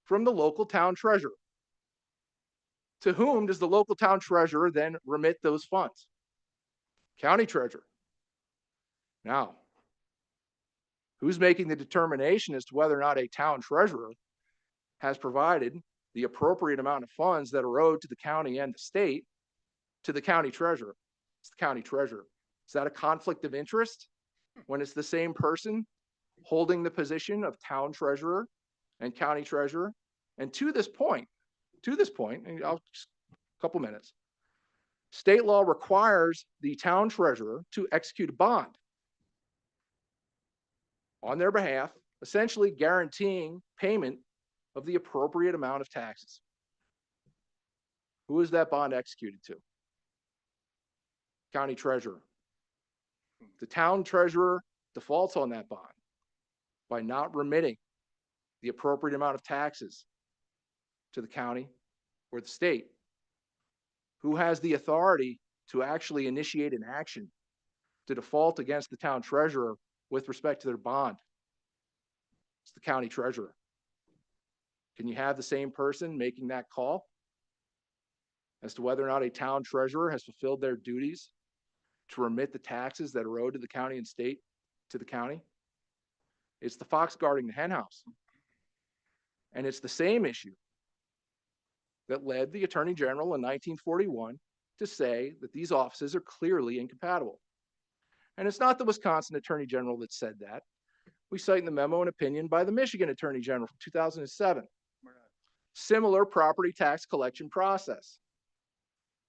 from the local town treasurer? To whom does the local town treasurer then remit those funds? County treasurer. Now, who's making the determination as to whether or not a town treasurer has provided the appropriate amount of funds that are owed to the county and the state to the county treasurer? It's the county treasurer. Is that a conflict of interest when it's the same person holding the position of town treasurer and county treasurer? And to this point, and I'll just a couple minutes, state law requires the town treasurer to execute a bond on their behalf, essentially guaranteeing payment of the appropriate amount of taxes. Who is that bond executed to? County treasurer. The town treasurer defaults on that bond by not remitting the appropriate amount of taxes to the county or the state. Who has the authority to actually initiate an action to default against the town treasurer with respect to their bond? It's the county treasurer. Can you have the same person making that call as to whether or not a town treasurer has fulfilled their duties to remit the taxes that are owed to the county and state to the county? It's the fox guarding the hen house. And it's the same issue that led the Attorney General in 1941 to say that these offices are clearly incompatible. And it's not the Wisconsin Attorney General that said that. We cite in the memo an opinion by the Michigan Attorney General from 2007. Similar property tax collection process.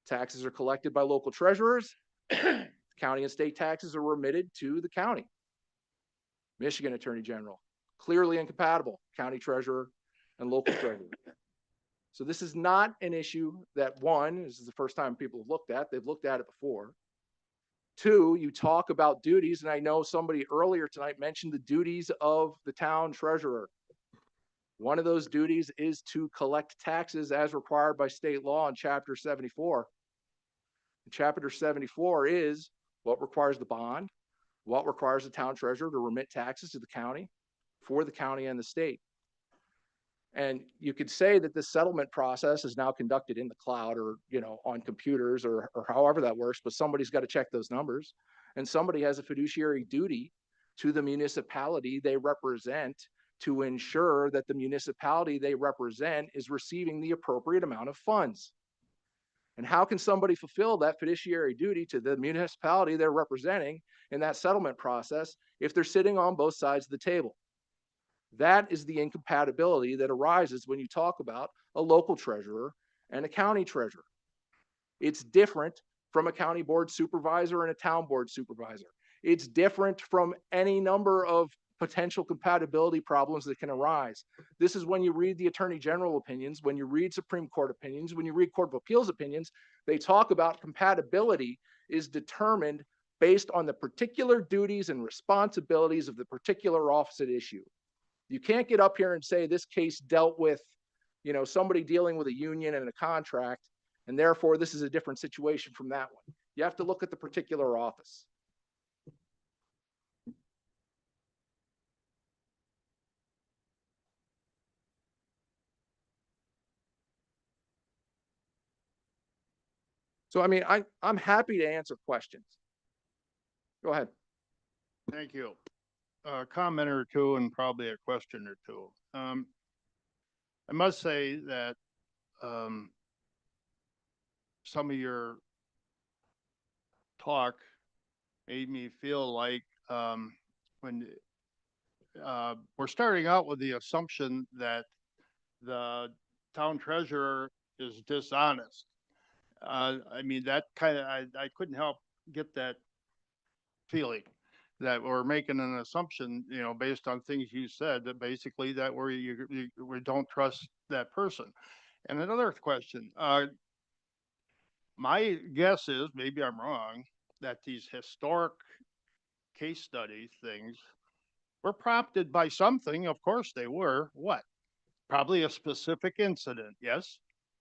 Taxes are collected by local treasurers. County and state taxes are remitted to the county. Michigan Attorney General, clearly incompatible, county treasurer and local treasurer. So this is not an issue that, one, this is the first time people have looked at. They've looked at it before. Two, you talk about duties, and I know somebody earlier tonight mentioned the duties of the town treasurer. One of those duties is to collect taxes as required by state law in Chapter 74. And Chapter 74 is what requires the bond, what requires the town treasurer to remit taxes to the county for the county and the state. And you could say that this settlement process is now conducted in the cloud or, on computers or however that works, but somebody's got to check those numbers. And somebody has a fiduciary duty to the municipality they represent to ensure that the municipality they represent is receiving the appropriate amount of funds. And how can somebody fulfill that fiduciary duty to the municipality they're representing in that settlement process if they're sitting on both sides of the table? That is the incompatibility that arises when you talk about a local treasurer and a county treasurer. It's different from a county board supervisor and a town board supervisor. It's different from any number of potential compatibility problems that can arise. This is when you read the Attorney General opinions, when you read Supreme Court opinions, when you read Court of Appeals opinions, they talk about compatibility is determined based on the particular duties and responsibilities of the particular office at issue. You can't get up here and say this case dealt with, somebody dealing with a union and a contract, and therefore this is a different situation from that one. You have to look at the particular office. So, I'm happy to answer questions. Go ahead. Thank you. A comment or two and probably a question or two. I must say that some of your talk made me feel like when we're starting out with the assumption that the town treasurer is dishonest. That I couldn't help get that feeling that we're making an assumption, based on things you said, that basically that we don't trust that person. And another question, my guess is, maybe I'm wrong, that these historic case study things were prompted by something. Of course they were. What? Probably a specific incident. Yes.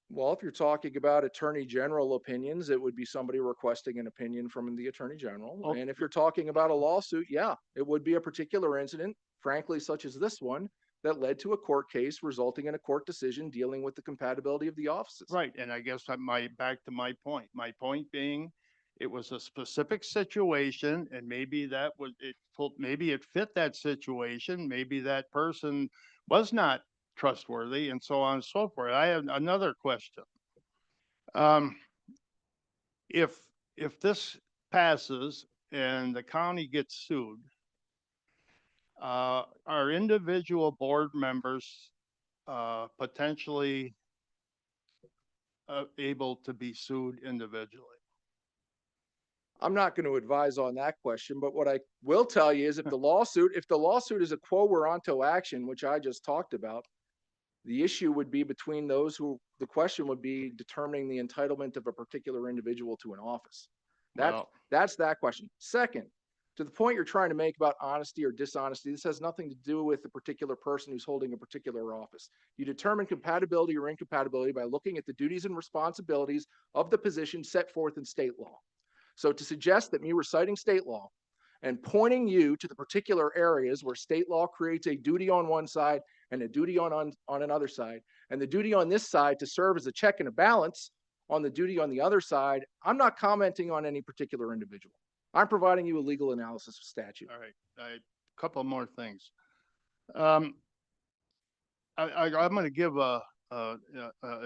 Well, if you're talking about Attorney General opinions, it would be somebody requesting an opinion from the Attorney General. Okay. And if you're talking about a lawsuit, yeah, it would be a particular incident, frankly, such as this one, that led to a court case resulting in a court decision dealing with the compatibility of the offices. Right. And I guess back to my point. My point being, it was a specific situation, and maybe that was maybe it fit that situation. Maybe that person was not trustworthy, and so on and so forth. I have another question. If this passes and the county gets sued, are individual board members potentially able to be sued individually? I'm not going to advise on that question, but what I will tell you is if the lawsuit is a quo warranto action, which I just talked about, the issue would be between those the question would be determining the entitlement of a particular individual to an office. That's that question. Second, to the point you're trying to make about honesty or dishonesty, this has nothing to do with the particular person who's holding a particular office. You determine compatibility or incompatibility by looking at the duties and responsibilities of the position set forth in state law. So to suggest that me reciting state law and pointing you to the particular areas where state law creates a duty on one side and a duty on another side, and the duty on this side to serve as a check and a balance on the duty on the other side, I'm not commenting on any particular individual. I'm providing you a legal analysis of statute. All right. A couple more things. I'm going to give a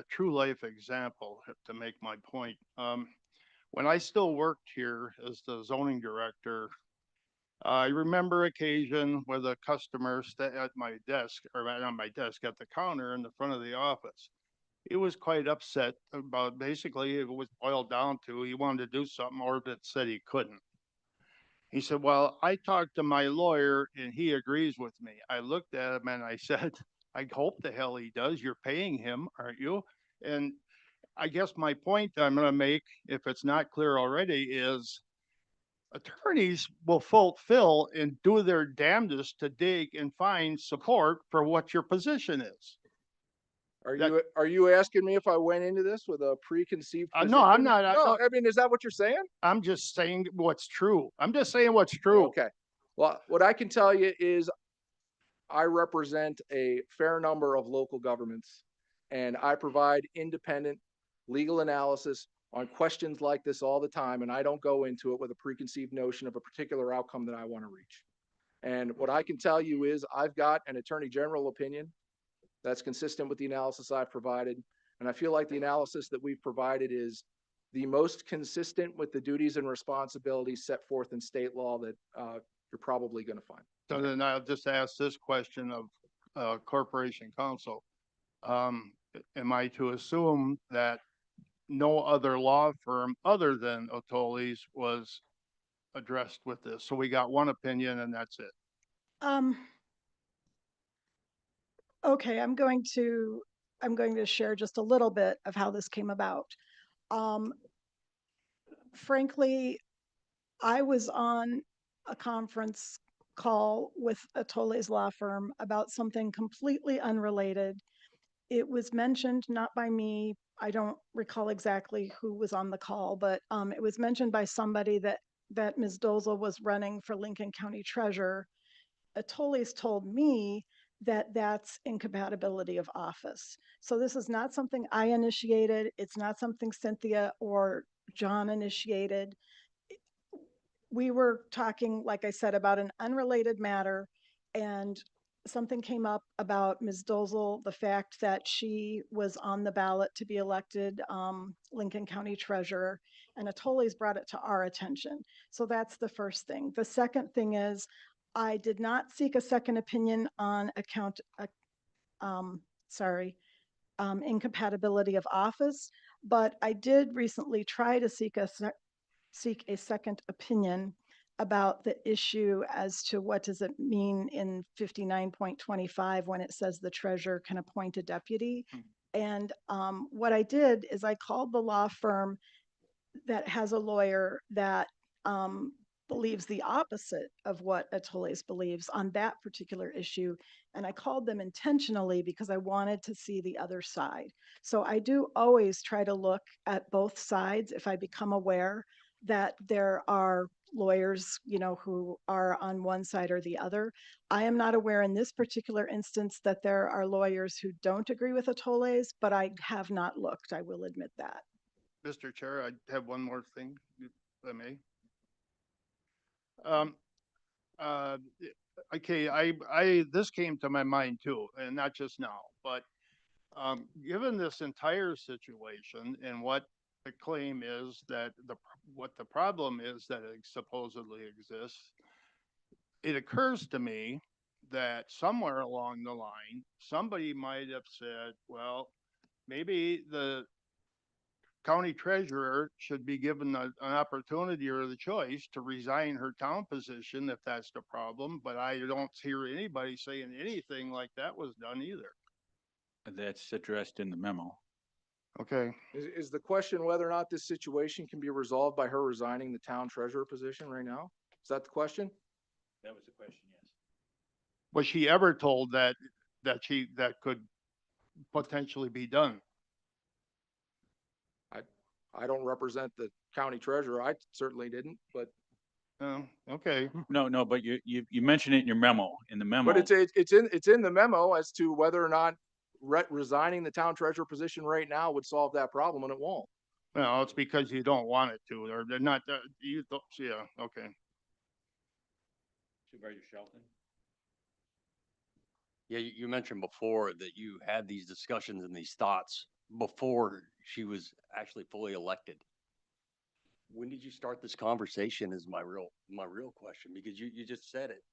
true life example to make my point. When I still worked here as the zoning director, I remember occasion where the customer at my desk, or not on my desk, at the counter in the front of the office. He was quite upset about, basically it was boiled down to he wanted to do something or that said he couldn't. He said, well, I talked to my lawyer and he agrees with me. I looked at him and I said, I hope the hell he does. You're paying him, aren't you? And I guess my point I'm going to make, if it's not clear already, is attorneys will fulfill and do their damnedest to dig and find support for what your position is. Are you asking me if I went into this with a preconceived position? No, I'm not. No, is that what you're saying? I'm just saying what's true. I'm just saying what's true. Okay. Well, what I can tell you is I represent a fair number of local governments, and I provide independent legal analysis on questions like this all the time, and I don't go into it with a preconceived notion of a particular outcome that I want to reach. And what I can tell you is I've got an attorney general opinion that's consistent with the analysis I've provided. And I feel like the analysis that we've provided is the most consistent with the duties and responsibilities set forth in state law that you're probably going to find. So then I'll just ask this question of Corporation Counsel. Am I to assume that no other law firm other than Otolli's was addressed with this? So we got one opinion and that's it. Okay, I'm going to share just a little bit of how this came about. Frankly, I was on a conference call with Otolli's law firm about something completely unrelated. It was mentioned not by me. I don't recall exactly who was on the call, but it was mentioned by somebody that Ms. Dozel was running for Lincoln County Treasurer. Otolli's told me that that's incompatibility of office. So this is not something I initiated. It's not something Cynthia or John initiated. We were talking, like I said, about an unrelated matter, and something came up about Ms. Dozel, the fact that she was on the ballot to be elected Lincoln County Treasurer, and Otolli's brought it to our attention. So that's the first thing. The second thing is, I did not seek a second opinion on incompatibility of office, but I did recently try to seek a second opinion about the issue as to what does it mean in 59.25 when it says the treasurer can appoint a deputy. And what I did is I called the law firm that has a lawyer that believes the opposite of what Otolli's believes on that particular issue. And I called them intentionally because I wanted to see the other side. So I do always try to look at both sides if I become aware that there are lawyers, who are on one side or the other. I am not aware in this particular instance that there are lawyers who don't agree with Otolli's, but I have not looked, I will admit that. Mr. Chair, I have one more thing, if I may. Okay, this came to my mind too, and not just now, but given this entire situation and what the claim is that what the problem is that it supposedly exists, it occurs to me that somewhere along the line, somebody might have said, well, maybe the county treasurer should be given an opportunity or the choice to resign her town position if that's the problem, but I don't hear anybody saying anything like that was done either. That's addressed in the memo. Okay. Is the question whether or not this situation can be resolved by her resigning the town treasurer position right now? Is that the question? That was the question, yes. Was she ever told that could potentially be done? I don't represent the county treasurer. I certainly didn't, but. Oh, okay. No, but you mentioned it in your memo, But it's in the memo as to whether or not resigning the town treasurer position right now would solve that problem, and it won't. Well, it's because you don't want it to, or they're not, you don't, yeah, okay. Supervisor Shelton? Yeah, you mentioned before that you had these discussions and these thoughts before she was actually fully elected. When did you start this conversation is my real question, because you just said it.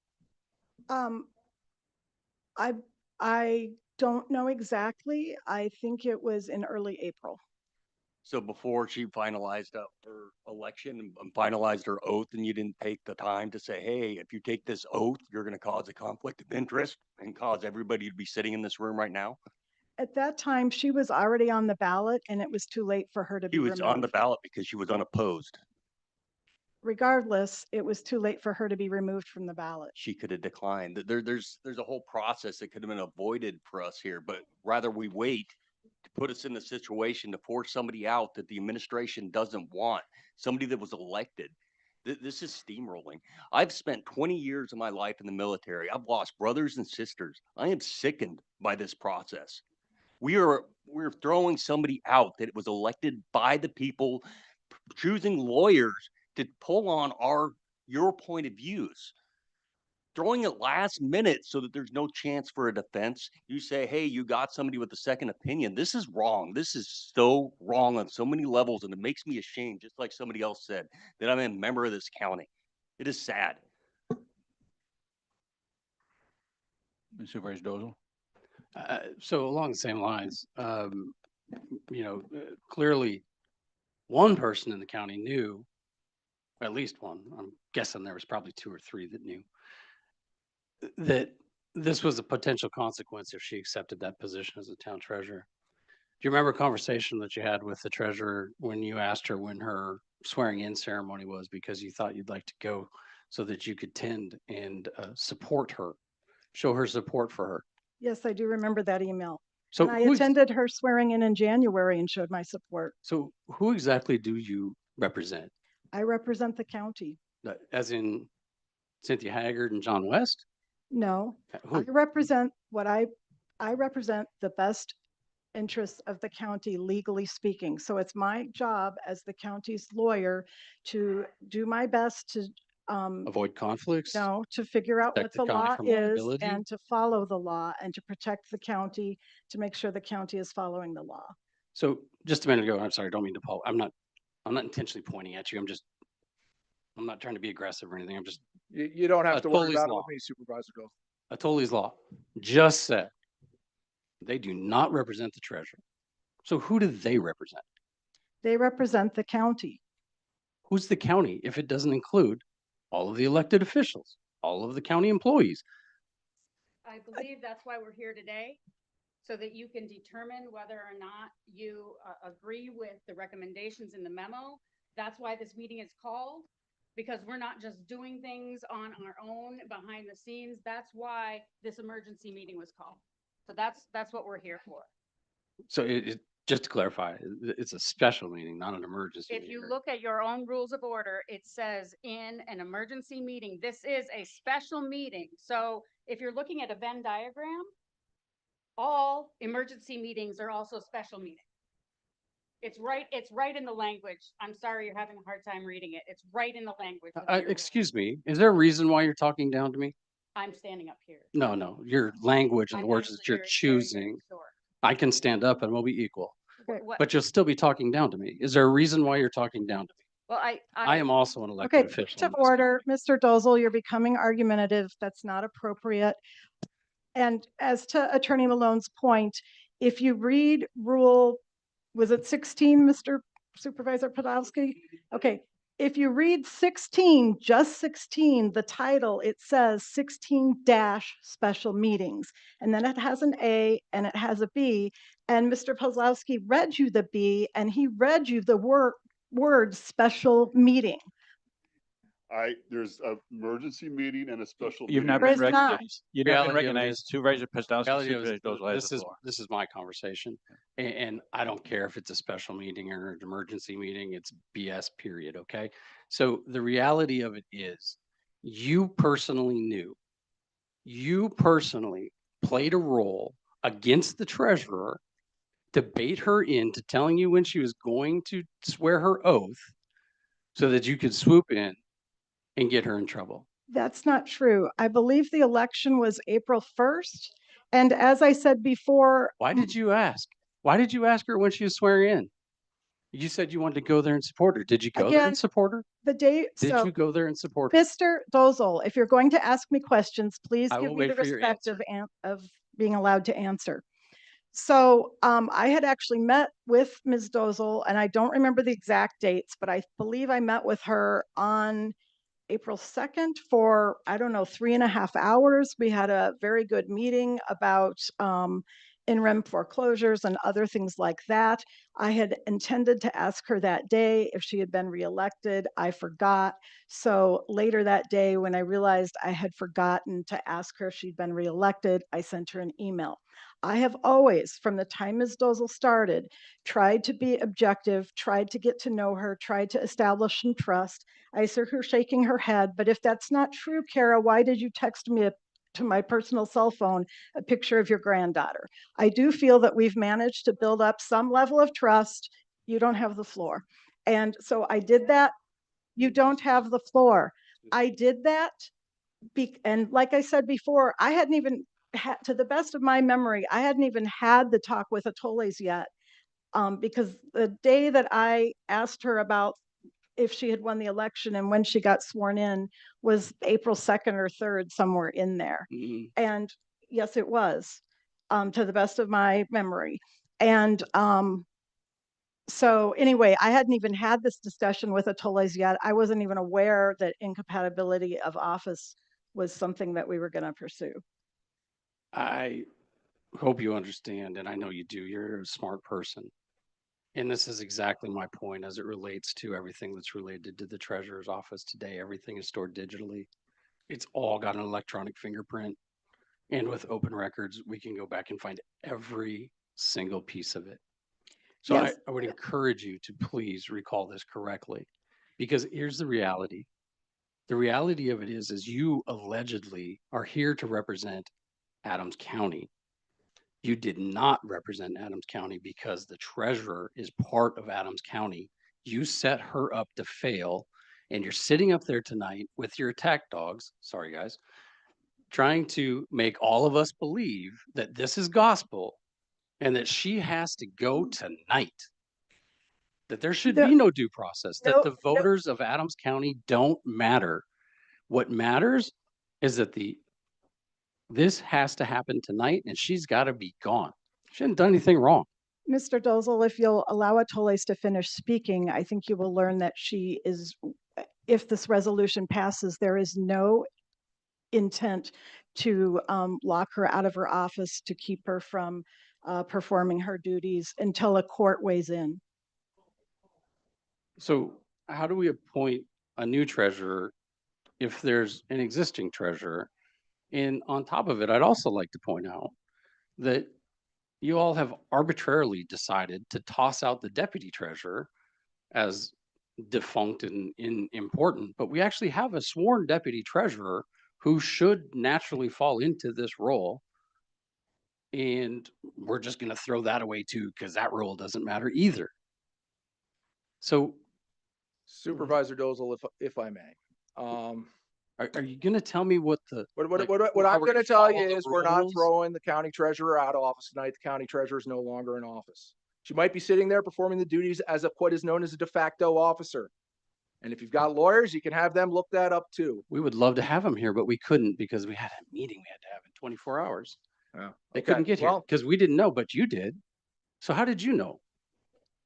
I don't know exactly. I think it was in early April. So before she finalized her election and finalized her oath, and you didn't take the time to say, hey, if you take this oath, you're going to cause a conflict of interest and cause everybody to be sitting in this room right now? At that time, she was already on the ballot and it was too late for her to be She was removed. on the ballot because she was unopposed. Regardless, it was too late for her to be removed from the ballot. She could have declined. There's a whole process that could have been avoided for us here, but rather we wait to put us in a situation to force somebody out that the administration doesn't want, somebody that was elected. This is steamrolling. I've spent 20 years of my life in the military. I've lost brothers and sisters. I am sickened by this process. We're throwing somebody out that was elected by the people, choosing lawyers to pull on your point of views. Throwing it last minute so that there's no chance for a defense. You say, hey, you got somebody with a second opinion. This is wrong. This is so wrong on so many levels, and it makes me ashamed, just like somebody else said, that I'm a member of this county. It is sad. Supervisor Dozal? So along the same lines, clearly one person in the county knew, at least one, I'm guessing there was probably 2 or 3 that knew, that this was a potential consequence if she accepted that position as a town treasurer. Do you remember a conversation that you had with the treasurer when you asked her when her swearing in ceremony was, because you thought you'd like to go so that you could tend and support her, show her support for her? Yes, I do remember that email. So And I attended her swearing in January and showed my support. So who exactly do you represent? I represent the county. As in Cynthia Haggard and John West? No, Who? I represent I represent the best interests of the county legally speaking. So it's my job as the county's lawyer to do my best to Avoid conflicts? no, to figure out what Protect the the county law from is liability? and to follow the law and to protect the county, to make sure the county is following the law. So just a minute ago, I'm sorry, don't mean to, Paul. I'm not intentionally pointing at you. I'm not trying to be aggressive or anything. I'm just, You don't have to worry Foley's about it Law. with me, Supervisor Goff. Atoli's law just said they do not represent the treasurer. So who do they represent? They represent the county. Who's the county if it doesn't include all of the elected officials, all of the county employees? I believe that's why we're here today, so that you can determine whether or not you agree with the recommendations in the memo. That's why this meeting is called, because we're not just doing things on our own behind the scenes. That's why this emergency meeting was called. So that's what we're here for. So just to clarify, it's a special meeting, not an emergency If meeting, you right? look at your own rules of order, it says in an emergency meeting, this is a special meeting. So if you're looking at a Venn diagram, all emergency meetings are also special meetings. It's right in the language. I'm sorry you're having a hard time reading it. It's right in the language. of your rules. Excuse me, is there a reason why you're talking down to me? I'm standing up here. No, your language and the I'm words that actually you're very choosing. short. I can stand up and we'll be equal, What- but you'll still be talking down to me. Is there a reason why you're talking down to me? Well, I am also an elected Okay, official. to in this order, Mr. Dozel, you're becoming argumentative. That's not appropriate. And as to Attorney Malone's point, if you read rule, was it 16, Mr. Supervisor Podolsky? Okay, if you read 16, just 16, the title, it says 16- special meetings. And then it has an A and it has a B. And Mr. Podolsky read you the B and he read you the word special meeting. There's a emergency meeting and a special. You've meeting. not There been is not. recognized. You've not been Reality of it recognized. is- Supervisor Postowski, Reality of it Supervisor is, Dozal has this the is, floor. this is my conversation. And I don't care if it's a special meeting or an emergency meeting, it's BS period, okay? So the reality of it is, you personally played a role against the treasurer to bait her into telling you when she was going to swear her oath so that you could swoop in and get her in trouble. That's not true. I believe the election was April 1st. And as I said before, Why did you ask? Why did you ask her when she was swearing in? You said you wanted to go there and support her. Did you go there Again, and support her? the day, Did so you go there and support her? Mr. Dozel, if you're going to ask me questions, please I give will me wait the for your respect of being allowed to answer. So I had actually met with Ms. Dozel, and I don't remember the exact dates, but I believe I met with her on April 2nd for, I don't know, 3.5 hours. We had a very good meeting about in rem foreclosures and other things like that. I had intended to ask her that day if she had been reelected. I forgot. So later that day, when I realized I had forgotten to ask her if she'd been reelected, I sent her an email. I have always, from the time Ms. Dozel started, tried to be objective, tried to get to know her, tried to establish some trust. I see her shaking her head, but if that's not true, Kara, why did you text me to my personal cell phone a picture of your granddaughter? I do feel that we've managed to build up some level of trust. You don't have the floor. And so I did that. You don't have the floor. I did that. And like I said before, I hadn't even had, to the best of my memory, I hadn't even had the talk with Atoles yet. Because the day that I asked her about if she had won the election and when she got sworn in was April 2nd or 3rd, somewhere in there. And yes, it was, to the best of my memory. And so anyway, I hadn't even had this discussion with Atoles yet. I wasn't even aware that incompatibility of office was something that we were going to pursue. I hope you understand, and I know you do, you're a smart person. And this is exactly my point as it relates to everything that's related to the treasurer's office today. Everything is stored digitally. It's all got an electronic fingerprint. And with open records, we can go back and find every single piece of it. So Yes. I would encourage you to please recall this correctly, because here's the reality. The reality of it is you allegedly are here to represent Adams County. You did not represent Adams County because the treasurer is part of Adams County. You set her up to fail, and you're sitting up there tonight with your attack dogs, sorry guys, trying to make all of us believe that this is gospel and that she has to go tonight. That there should be no due process, that the voters of Adams County don't matter. What matters is that this has to happen tonight, and she's got to be gone. She hasn't done anything wrong. Mr. Dozel, if you'll allow Atoles to finish speaking, I think you will learn that she is, if this resolution passes, there is no intent to lock her out of her office, to keep her from performing her duties until a court weighs in. So how do we appoint a new treasurer if there's an existing treasurer? And on top of it, I'd also like to point out that you all have arbitrarily decided to toss out the deputy treasurer as defunct and important, but we actually have a sworn deputy treasurer who should naturally fall into this role. And we're just going to throw that away too, because that role doesn't matter either. So Supervisor Dozel, if I may. Are you going to tell me what the What I'm going to tell you is we're not throwing the county treasurer out of office tonight. The county treasurer is no longer in office. She might be sitting there performing the duties as of what is known as a de facto officer. And if you've got lawyers, you can have them look that up too. We would love to have them here, but we couldn't because we had a meeting we had to have in 24 hours. Oh, They okay. couldn't get here Well, because we didn't know, but you did. So how did you know?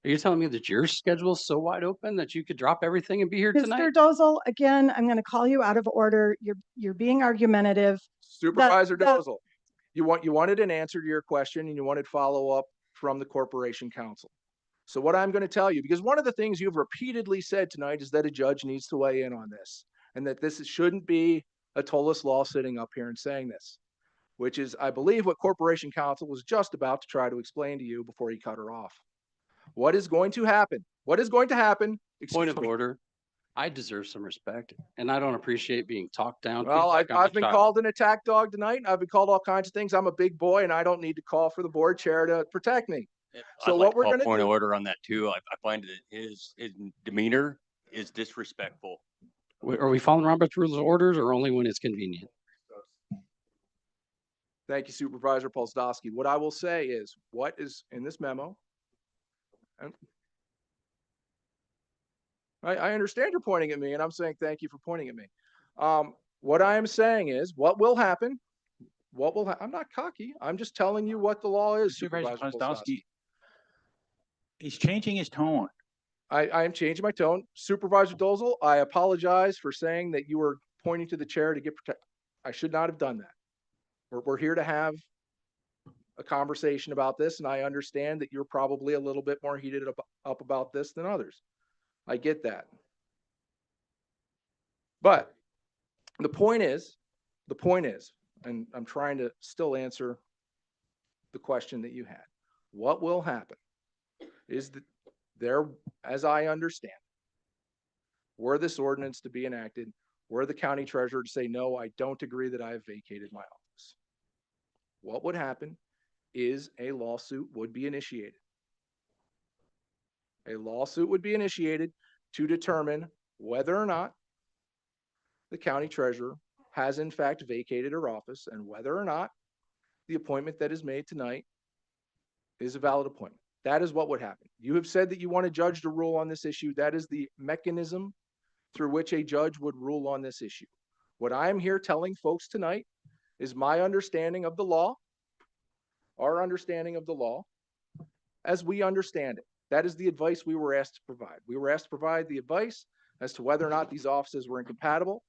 Are you telling me that your schedule is so wide open that you could drop everything and be here tonight? Mr. Dozel, again, I'm going to call you out of order. You're being argumentative. Supervisor Dozel, you wanted an answer to your question and you wanted follow-up from the Corporation Counsel. So what I'm going to tell you, because one of the things you've repeatedly said tonight is that a judge needs to weigh in on this and that this shouldn't be a Tolis law sitting up here and saying this, which is, I believe, what Corporation Counsel was just about to try to explain to you before he cut her off. What is going to happen? What is going to happen? Point of order. I deserve some respect, and I don't appreciate being talked down. Well, Feedback on my I've been child. called an attack dog tonight. I've been called all kinds of things. I'm a big boy and I don't need to call for the board chair to protect me. So I'd like what to we're call going to point do. of order on that too. I find that his demeanor is disrespectful. Are we following Robert's rules of orders or only when it's convenient? Thank you, Supervisor Polsdowski. What I will say is what is in this memo. And I understand you're pointing at me and I'm saying thank you for pointing at me. What I am saying is what will happen. I'm not cocky. I'm just telling you what the law is. Supervisor Supervisor Polsdowski, he's changing his tone. I am changing my tone. Supervisor Dozel, I apologize for saying that you were pointing to the chair to get protected. I should not have done that. We're here to have a conversation about this, and I understand that you're probably a little bit more heated up about this than others. I get that. But the point is, and I'm trying to still answer the question that you had. What will happen is that there, as I understand, were this ordinance to be enacted, were the county treasurer to say, no, I don't agree that I have vacated my office, what would happen is a lawsuit would be initiated. A lawsuit would be initiated to determine whether or not the county treasurer has in fact vacated her office and whether or not the appointment that is made tonight is a valid appointment. That is what would happen. You have said that you want a judge to rule on this issue. That is the mechanism through which a judge would rule on this issue. What I am here telling folks tonight is my understanding of the law, our understanding of the law, as we understand it. That is the advice we were asked to provide. We were asked to provide the advice as to whether or not these offices were incompatible,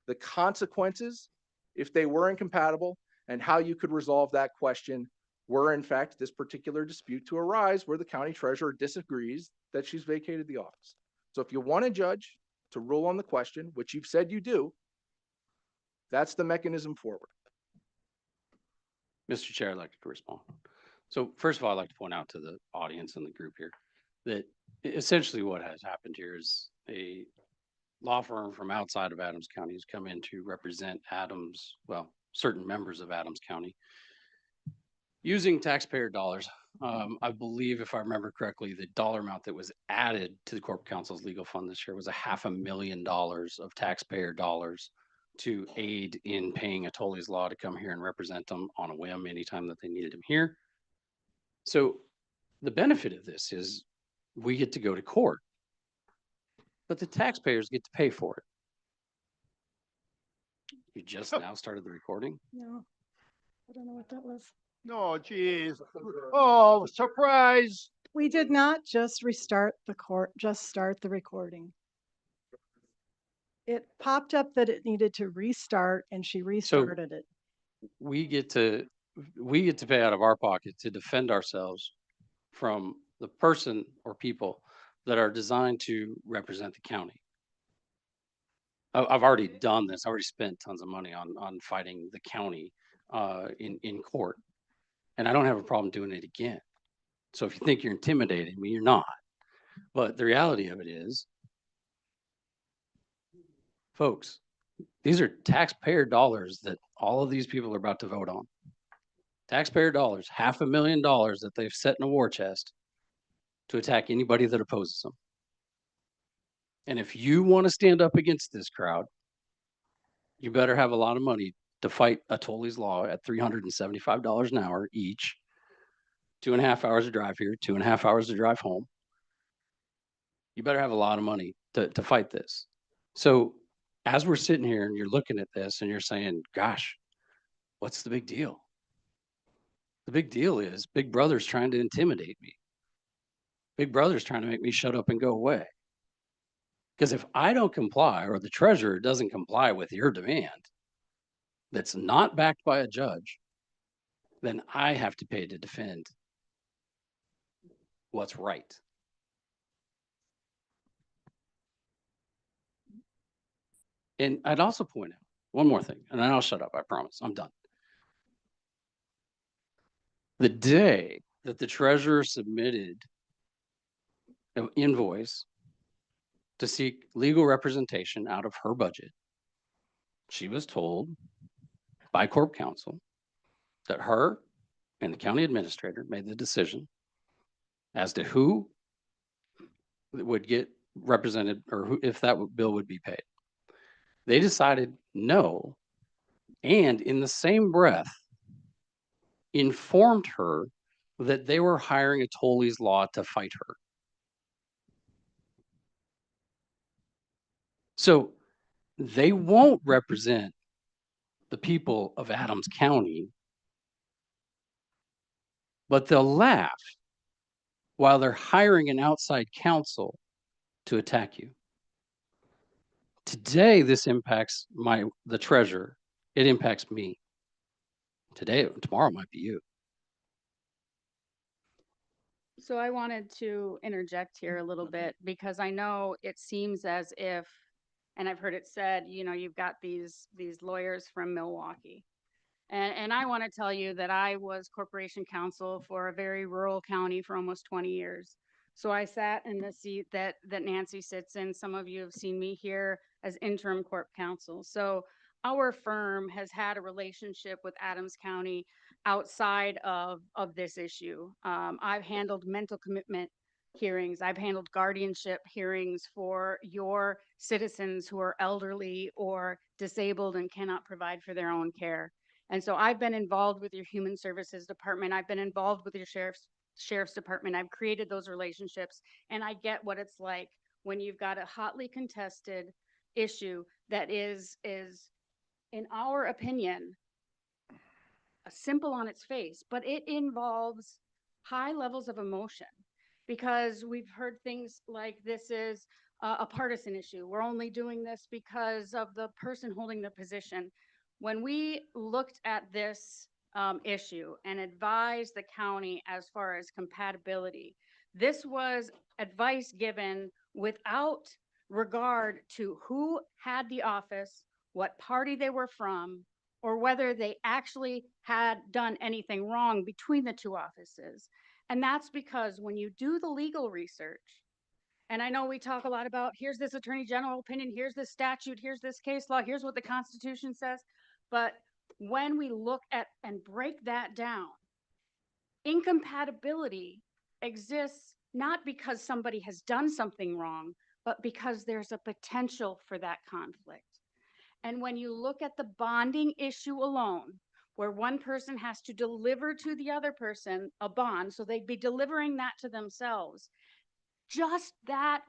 the consequences if they were incompatible, and how you could resolve that question were in fact this particular dispute to arise where the county treasurer disagrees that she's vacated the office. So if you want a judge to rule on the question, which you've said you do, that's the mechanism forward. Mr. Chair, I'd like to respond. So first of all, I'd like to point out to the audience and the group here that essentially what has happened here is a law firm from outside of Adams County has come in to represent Adams, well, certain members of Adams County using taxpayer dollars. I believe, if I remember correctly, the dollar amount that was added to the Corp Council's legal fund this year was $500,000 of taxpayer dollars to aid in paying a Tolley's Law to come here and represent them on a whim anytime that they needed him here. So the benefit of this is we get to go to court, but the taxpayers get to pay for it. You just now started the recording? No, I don't know what that was. No, geez. Oh, surprise. We did not just restart the start the recording. It popped up that it needed to restart and she restarted it. We get to pay out of our pocket to defend ourselves from the person or people that are designed to represent the county. I've already done this. I already spent tons of money on fighting the county in court, and I don't have a problem doing it again. So if you think you're intimidating me, you're not. But the reality of it is, folks, these are taxpayer dollars that all of these people are about to vote on. Taxpayer dollars, $500,000 that they've set in a war chest to attack anybody that opposes them. And if you want to stand up against this crowd, you better have a lot of money to fight a Tolley's Law at $375 an hour each, 2.5 hours to drive here, 2.5 hours to drive home. You better have a lot of money to fight this. So as we're sitting here and you're looking at this and you're saying, gosh, what's the big deal? The big deal is Big Brother's trying to intimidate me. Big Brother's trying to make me shut up and go away. Because if I don't comply or the treasurer doesn't comply with your demand that's not backed by a judge, then I have to pay to defend what's right. And I'd also point out one more thing, and then I'll shut up, I promise, I'm done. The day that the treasurer submitted an invoice to seek legal representation out of her budget, she was told by Corp Counsel that her and the county administrator made the decision as to who would get represented or who, if that bill would be paid. They decided no, and in the same breath informed her that they were hiring a Tolley's Law to fight her. So they won't represent the people of Adams County, but they'll laugh while they're hiring an outside counsel to attack you. Today, this impacts the treasurer. It impacts me. Tomorrow might be you. So I wanted to interject here a little bit because I know it seems as if, and I've heard it said, you know, you've got these lawyers from Milwaukee. And I want to tell you that I was corporation counsel for a very rural county for almost 20 years. So I sat in the seat that Nancy sits in. Some of you have seen me here as interim corp counsel. So our firm has had a relationship with Adams County outside of this issue. I've handled mental commitment hearings. I've handled guardianship hearings for your citizens who are elderly or disabled and cannot provide for their own care. And so I've been involved with your human services department. I've been involved with your sheriff's department. I've created those relationships, and I get what it's like when you've got a hotly contested issue that is in our opinion simple on its face, but it involves high levels of emotion, because we've heard things like this is a partisan issue. We're only doing this because of the person holding the position. When we looked at this issue and advised the county as far as compatibility, this was advice given without regard to who had the office, what party they were from, or whether they actually had done anything wrong between the two offices. And that's because when you do the legal research, and I know we talk a lot about, here's this attorney general opinion, here's this statute, here's this case law, here's what the Constitution says. But when we look at and break that down, incompatibility exists not because somebody has done something wrong, but because there's a potential for that conflict. And when you look at the bonding issue alone, where one person has to deliver to the other person a bond, so they'd be delivering that to themselves, just that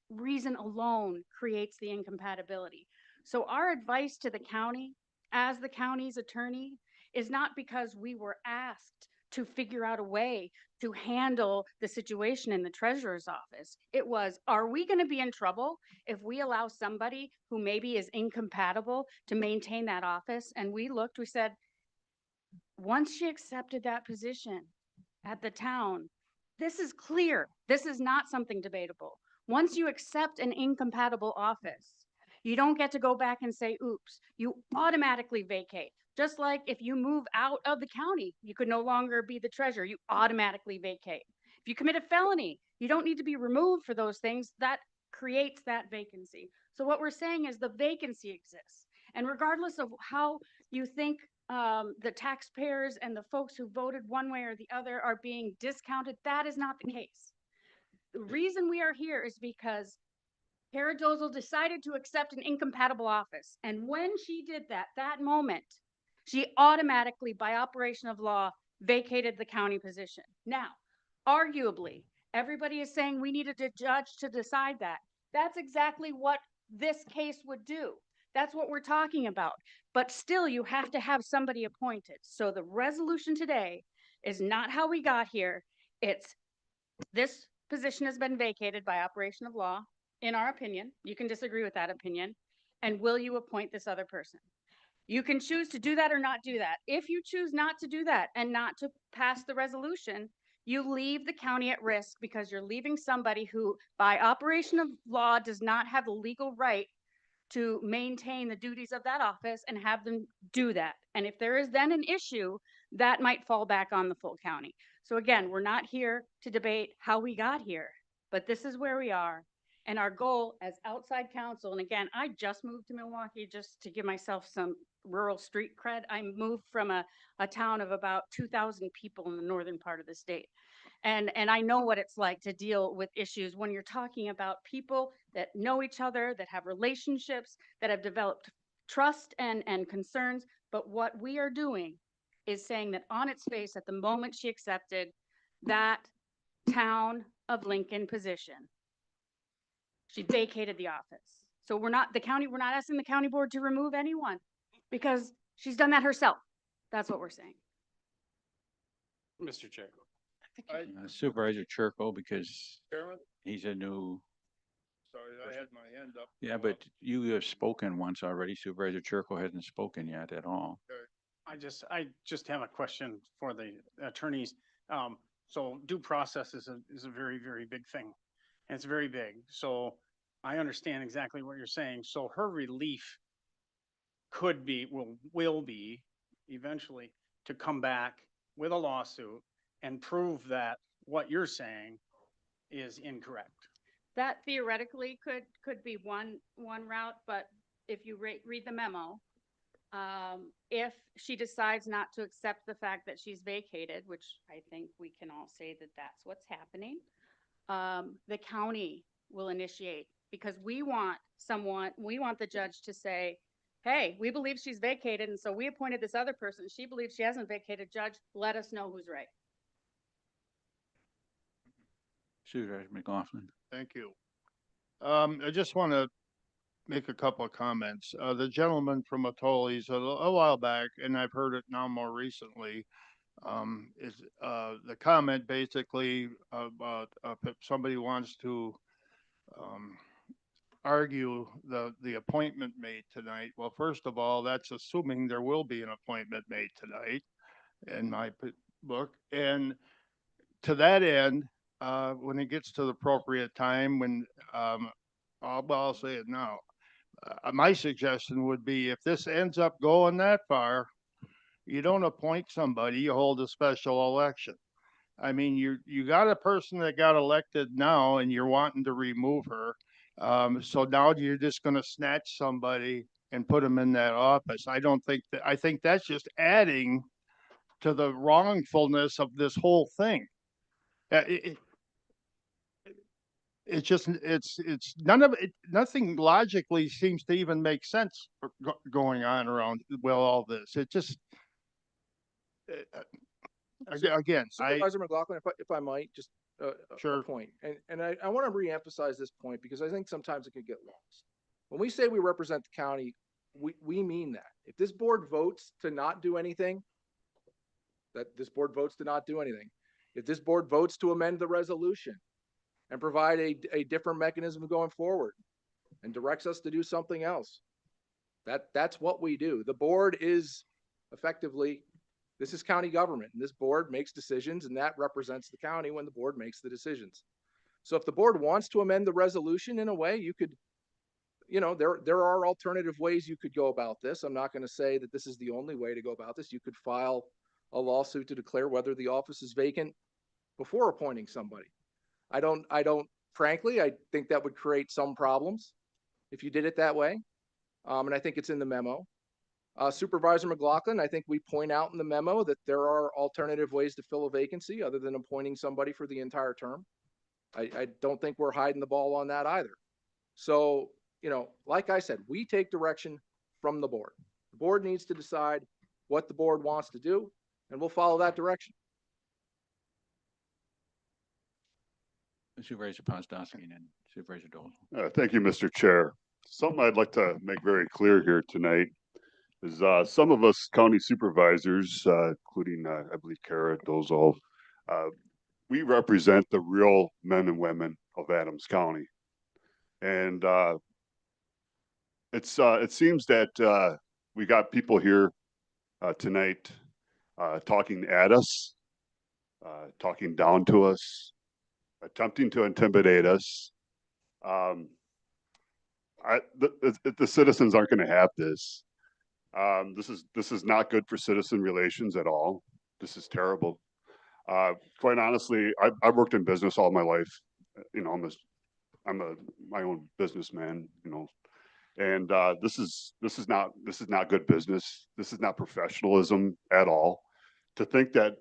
reason alone creates the incompatibility. So our advice to the county, as the county's attorney, is not because we were asked to figure out a way to handle the situation in the treasurer's office. It was, are we going to be in trouble if we allow somebody who maybe is incompatible to maintain that office? And we looked, we said, once she accepted that position at the town, this is clear. This is not something debatable. Once you accept an incompatible office, you don't get to go back and say, oops, you automatically vacate. Just like if you move out of the county, you could no longer be the treasurer, you automatically vacate. If you commit a felony, you don't need to be removed for those things. That creates that vacancy. So what we're saying is the vacancy exists. And regardless of how you think the taxpayers and the folks who voted one way or the other are being discounted, that is not the case. The reason we are here is because Kara Dozel decided to accept an incompatible office. And when she did that, that moment, she automatically, by operation of law, vacated the county position. Now, arguably, everybody is saying we needed a judge to decide that. That's exactly what this case would do. That's what we're talking about. But still, you have to have somebody appointed. So the resolution today is not how we got here. It's this position has been vacated by operation of law, in our opinion. You can disagree with that opinion. And will you appoint this other person? You can choose to do that or not do that. If you choose not to do that and not to pass the resolution, you leave the county at risk because you're leaving somebody who, by operation of law, does not have the legal right to maintain the duties of that office and have them do that. And if there is then an issue, that might fall back on the full county. So again, we're not here to debate how we got here, but this is where we are. And our goal as outside counsel, and again, I just moved to Milwaukee just to give myself some rural street cred. I moved from a town of about 2,000 people in the northern part of the state. And I know what it's like to deal with issues when you're talking about people that know each other, that have relationships, that have developed trust and concerns. But what we are doing is saying that on its face, at the moment she accepted that town of Lincoln position, she vacated the office. So we're not asking the county board to remove anyone because she's done that herself. That's what we're saying. Mr. Chair. Supervisor Churko, because Chairman, he's a new, sorry, I had my hand up. yeah, but you have spoken once already. Supervisor Churko hasn't spoken yet at all. I just have a question for the attorneys. So due process is a very, very big thing. And it's very big. So I understand exactly what you're saying. So her relief could be, will be eventually to come back with a lawsuit and prove that what you're saying is incorrect. That theoretically could be one route, but if you read the memo, if she decides not to accept the fact that she's vacated, which I think we can all say that that's what's happening, the county will initiate, because we want the judge to say, hey, we believe she's vacated, and so we appointed this other person. She believes she hasn't vacated. Judge, let us know who's right. Supervisor McLaughlin. Thank you. I just want to make a couple of comments. The gentleman from Atoli's a while back, and I've heard it now more recently, is the comment basically about if somebody wants to argue the appointment made tonight. Well, first of all, that's assuming there will be an appointment made tonight in my book. And to that end, when it gets to the appropriate time, when I'll say it now. My suggestion would be, if this ends up going that far, you don't appoint somebody, you hold a special election. I mean, you got a person that got elected now and you're wanting to remove her. So now you're just gonna snatch somebody and put them in that office. I think that's just adding to the wrongfulness of this whole thing. It's just, it's none of it, nothing logically seems to even make sense going on around, well, all this. It just, again, Supervisor McLaughlin, if I might, just Sure. a point. And I want to reemphasize this point because I think sometimes it could get lost. When we say we represent the county, we mean that. If this board votes to not do anything, that this board votes to not do anything. If this board votes to amend the resolution and provide a different mechanism going forward and directs us to do something else, that's what we do. The board is effectively, this is county government, and this board makes decisions, and that represents the county when the board makes the decisions. So if the board wants to amend the resolution in a way, you could, there are alternative ways you could go about this. I'm not going to say that this is the only way to go about this. You could file a lawsuit to declare whether the office is vacant before appointing somebody. Frankly, I think that would create some problems if you did it that way. And I think it's in the memo. Supervisor McLaughlin, I think we point out in the memo that there are alternative ways to fill a vacancy other than appointing somebody for the entire term. I don't think we're hiding the ball on that either. So, like I said, we take direction from the board. The board needs to decide what the board wants to do, and we'll follow that direction. Supervisor Pozdowski and then Supervisor Dole. Thank you, Mr. Chair. Something I'd like to make very clear here tonight is some of us county supervisors, including I believe Kara, Dozal, we represent the real men and women of Adams County. And it seems that we got people here tonight talking at us, talking down to us, attempting to intimidate us. The citizens aren't going to have this. This is not good for citizen relations at all. This is terrible. Quite honestly, I've worked in business all my life. I'm my own businessman. And this is not good business. This is not professionalism at all. To think that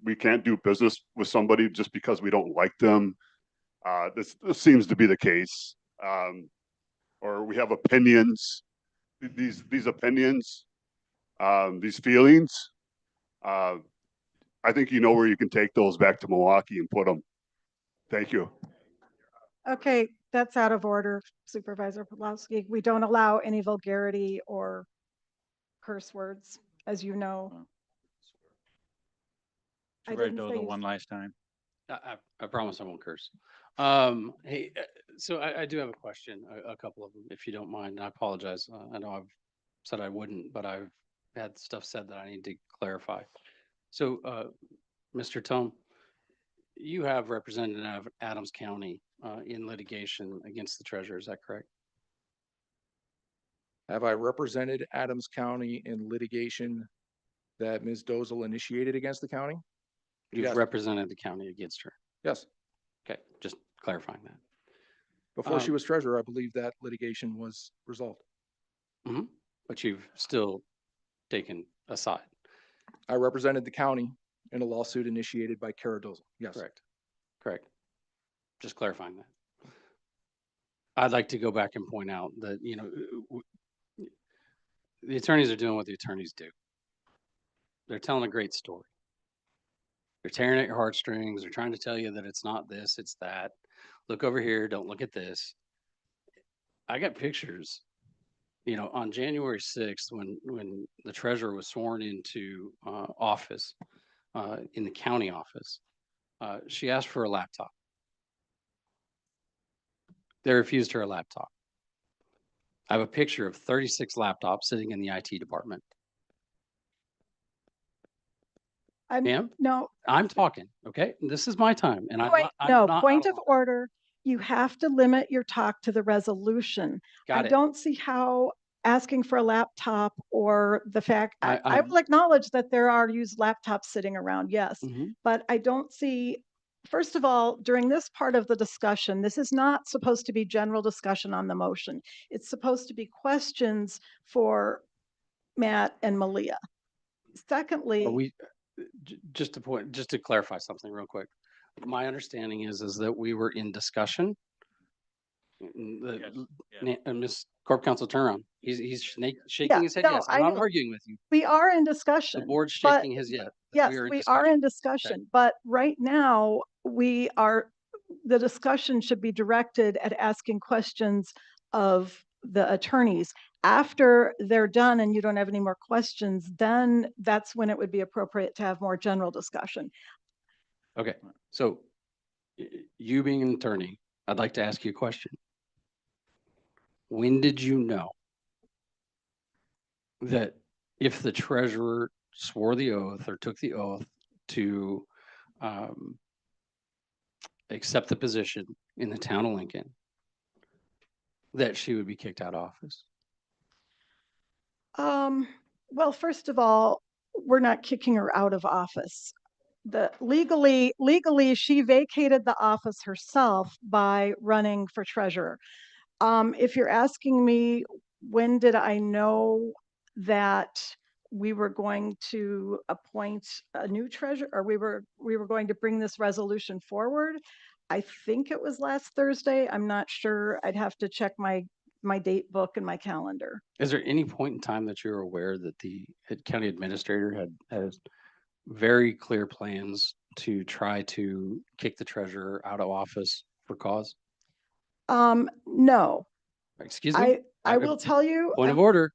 we can't do business with somebody just because we don't like them, this seems to be the case. Or we have opinions. These opinions, these feelings. I think you know where you can take those back to Milwaukee and put them. Thank you. Okay, that's out of order, Supervisor Podolsky. We don't allow any vulgarity or curse words, as you know. Supervisor Dole, one last time. I promise I won't curse. Hey, so I do have a question, a couple of them, if you don't mind. I apologize. I know I've said I wouldn't, but I've had stuff said that I need to clarify. So, Mr. Tome, You have represented Adams County in litigation against the treasurer, is that correct? Have I represented Adams County in litigation that Ms. Dozel initiated against the county? You've Yes. represented the county against her. Yes. Okay, just clarifying that. Before she Um, was treasurer, I believe that litigation was resolved. Mhm. But you've still taken a side. I represented the county in a lawsuit initiated by Kara Dozel. Yes. Correct. Correct. Just clarifying that. I'd like to go back and point out that, the attorneys are doing what the attorneys do. They're telling a great story. They're tearing at your heartstrings. They're trying to tell you that it's not this, it's that. Look over here, don't look at this. I got pictures, on January 6th, when the treasurer was sworn into office, in the county office, she asked for a laptop. They refused her a laptop. I have a picture of 36 laptops sitting in the IT department. Ma'am, No, I'm talking, okay? This is my time and point, I'm no, not point out of order. You have to limit your talk to the resolution. I Got it. don't see how asking for a laptop or the fact, I I'm- will acknowledge that there are used laptops sitting around, yes. Mhm. But I don't see, first of all, during this part of the discussion, this is not supposed to be general discussion on the motion. It's supposed to be questions for Matt and Malia. Secondly. Are we, just to clarify something real quick. My understanding is that we were in discussion. Ms. Corp Counsel, turn around. He's shaking his head no, yes. I I'm not know. arguing with you. We are in The discussion. board's but shaking his head. Yes, We are in we are in discussion. discussion, but right now the discussion should be directed at asking questions of the attorneys. After they're done and you don't have any more questions, then that's when it would be appropriate to have more general discussion. Okay, so you being an attorney, I'd like to ask you a question. When did you know that if the treasurer swore the oath or took the oath to accept the position in the town of Lincoln, that she would be kicked out of office? Well, first of all, we're not kicking her out of office. Legally, she vacated the office herself by running for treasurer. If you're asking me, when did I know that we were going to appoint a new treasurer, or we were going to bring this resolution forward? I think it was last Thursday. I'm not sure. I'd have to check my date book and my calendar. Is there any point in time that you're aware that the county administrator has very clear plans to try to kick the treasurer out of office for cause? No. Excuse me? I will tell you. Point of order.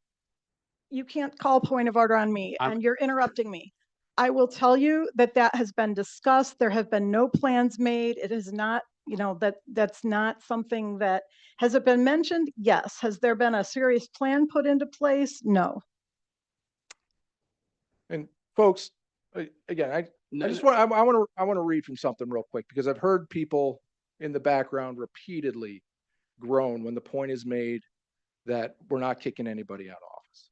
You can't call point of order on me, I'm- and you're interrupting me. I will tell you that has been discussed. There have been no plans made. It is not, that's not something that, has it been mentioned? Yes. Has there been a serious plan put into place? No. And folks, again, I just want, I want to read from something real quick, because I've heard people in the background repeatedly groan when the point is made that we're not kicking anybody out of office.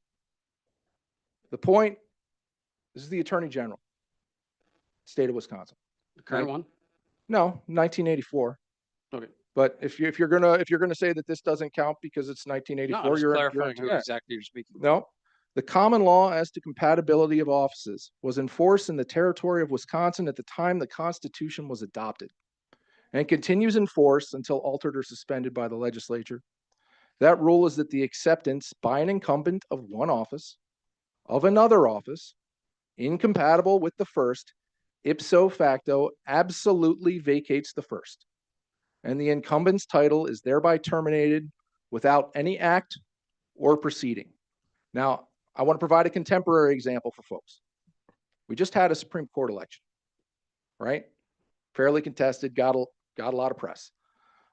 The point, this is the Attorney General, state of Wisconsin. The current one? No, 1984. Okay. But if you're gonna say that this doesn't count because it's 1984, No, I'm just you're clarifying into who it. exactly you're speaking. No, the common law as to compatibility of offices was enforced in the territory of Wisconsin at the time the Constitution was adopted, and continues in force until altered or suspended by the legislature. That rule is that the acceptance by an incumbent of one office of another office incompatible with the first, ipso facto, absolutely vacates the first, and the incumbent's title is thereby terminated without any act or proceeding. Now, I want to provide a contemporary example for folks. We just had a Supreme Court election, right? Fairly contested, got a lot of press.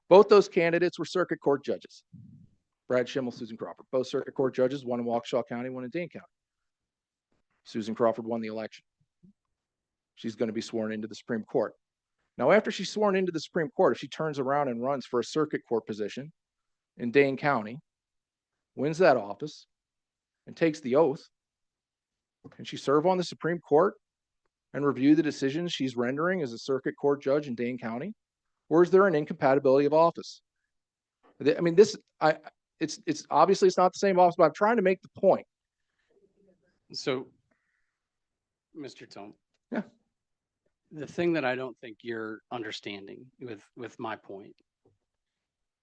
Both those candidates were circuit court judges. Brad Schimmel, Susan Crawford, both circuit court judges, one in Waukesha County, one in Dane County. Susan Crawford won the election. She's going to be sworn into the Supreme Court. Now, after she's sworn into the Supreme Court, if she turns around and runs for a circuit court position in Dane County, wins that office, and takes the oath, can she serve on the Supreme Court and review the decisions she's rendering as a circuit court judge in Dane County? Or is there an incompatibility of office? I mean, it's obviously it's not the same office, but I'm trying to make the point. So, Mr. Tome. Yeah. The thing that I don't think you're understanding with my point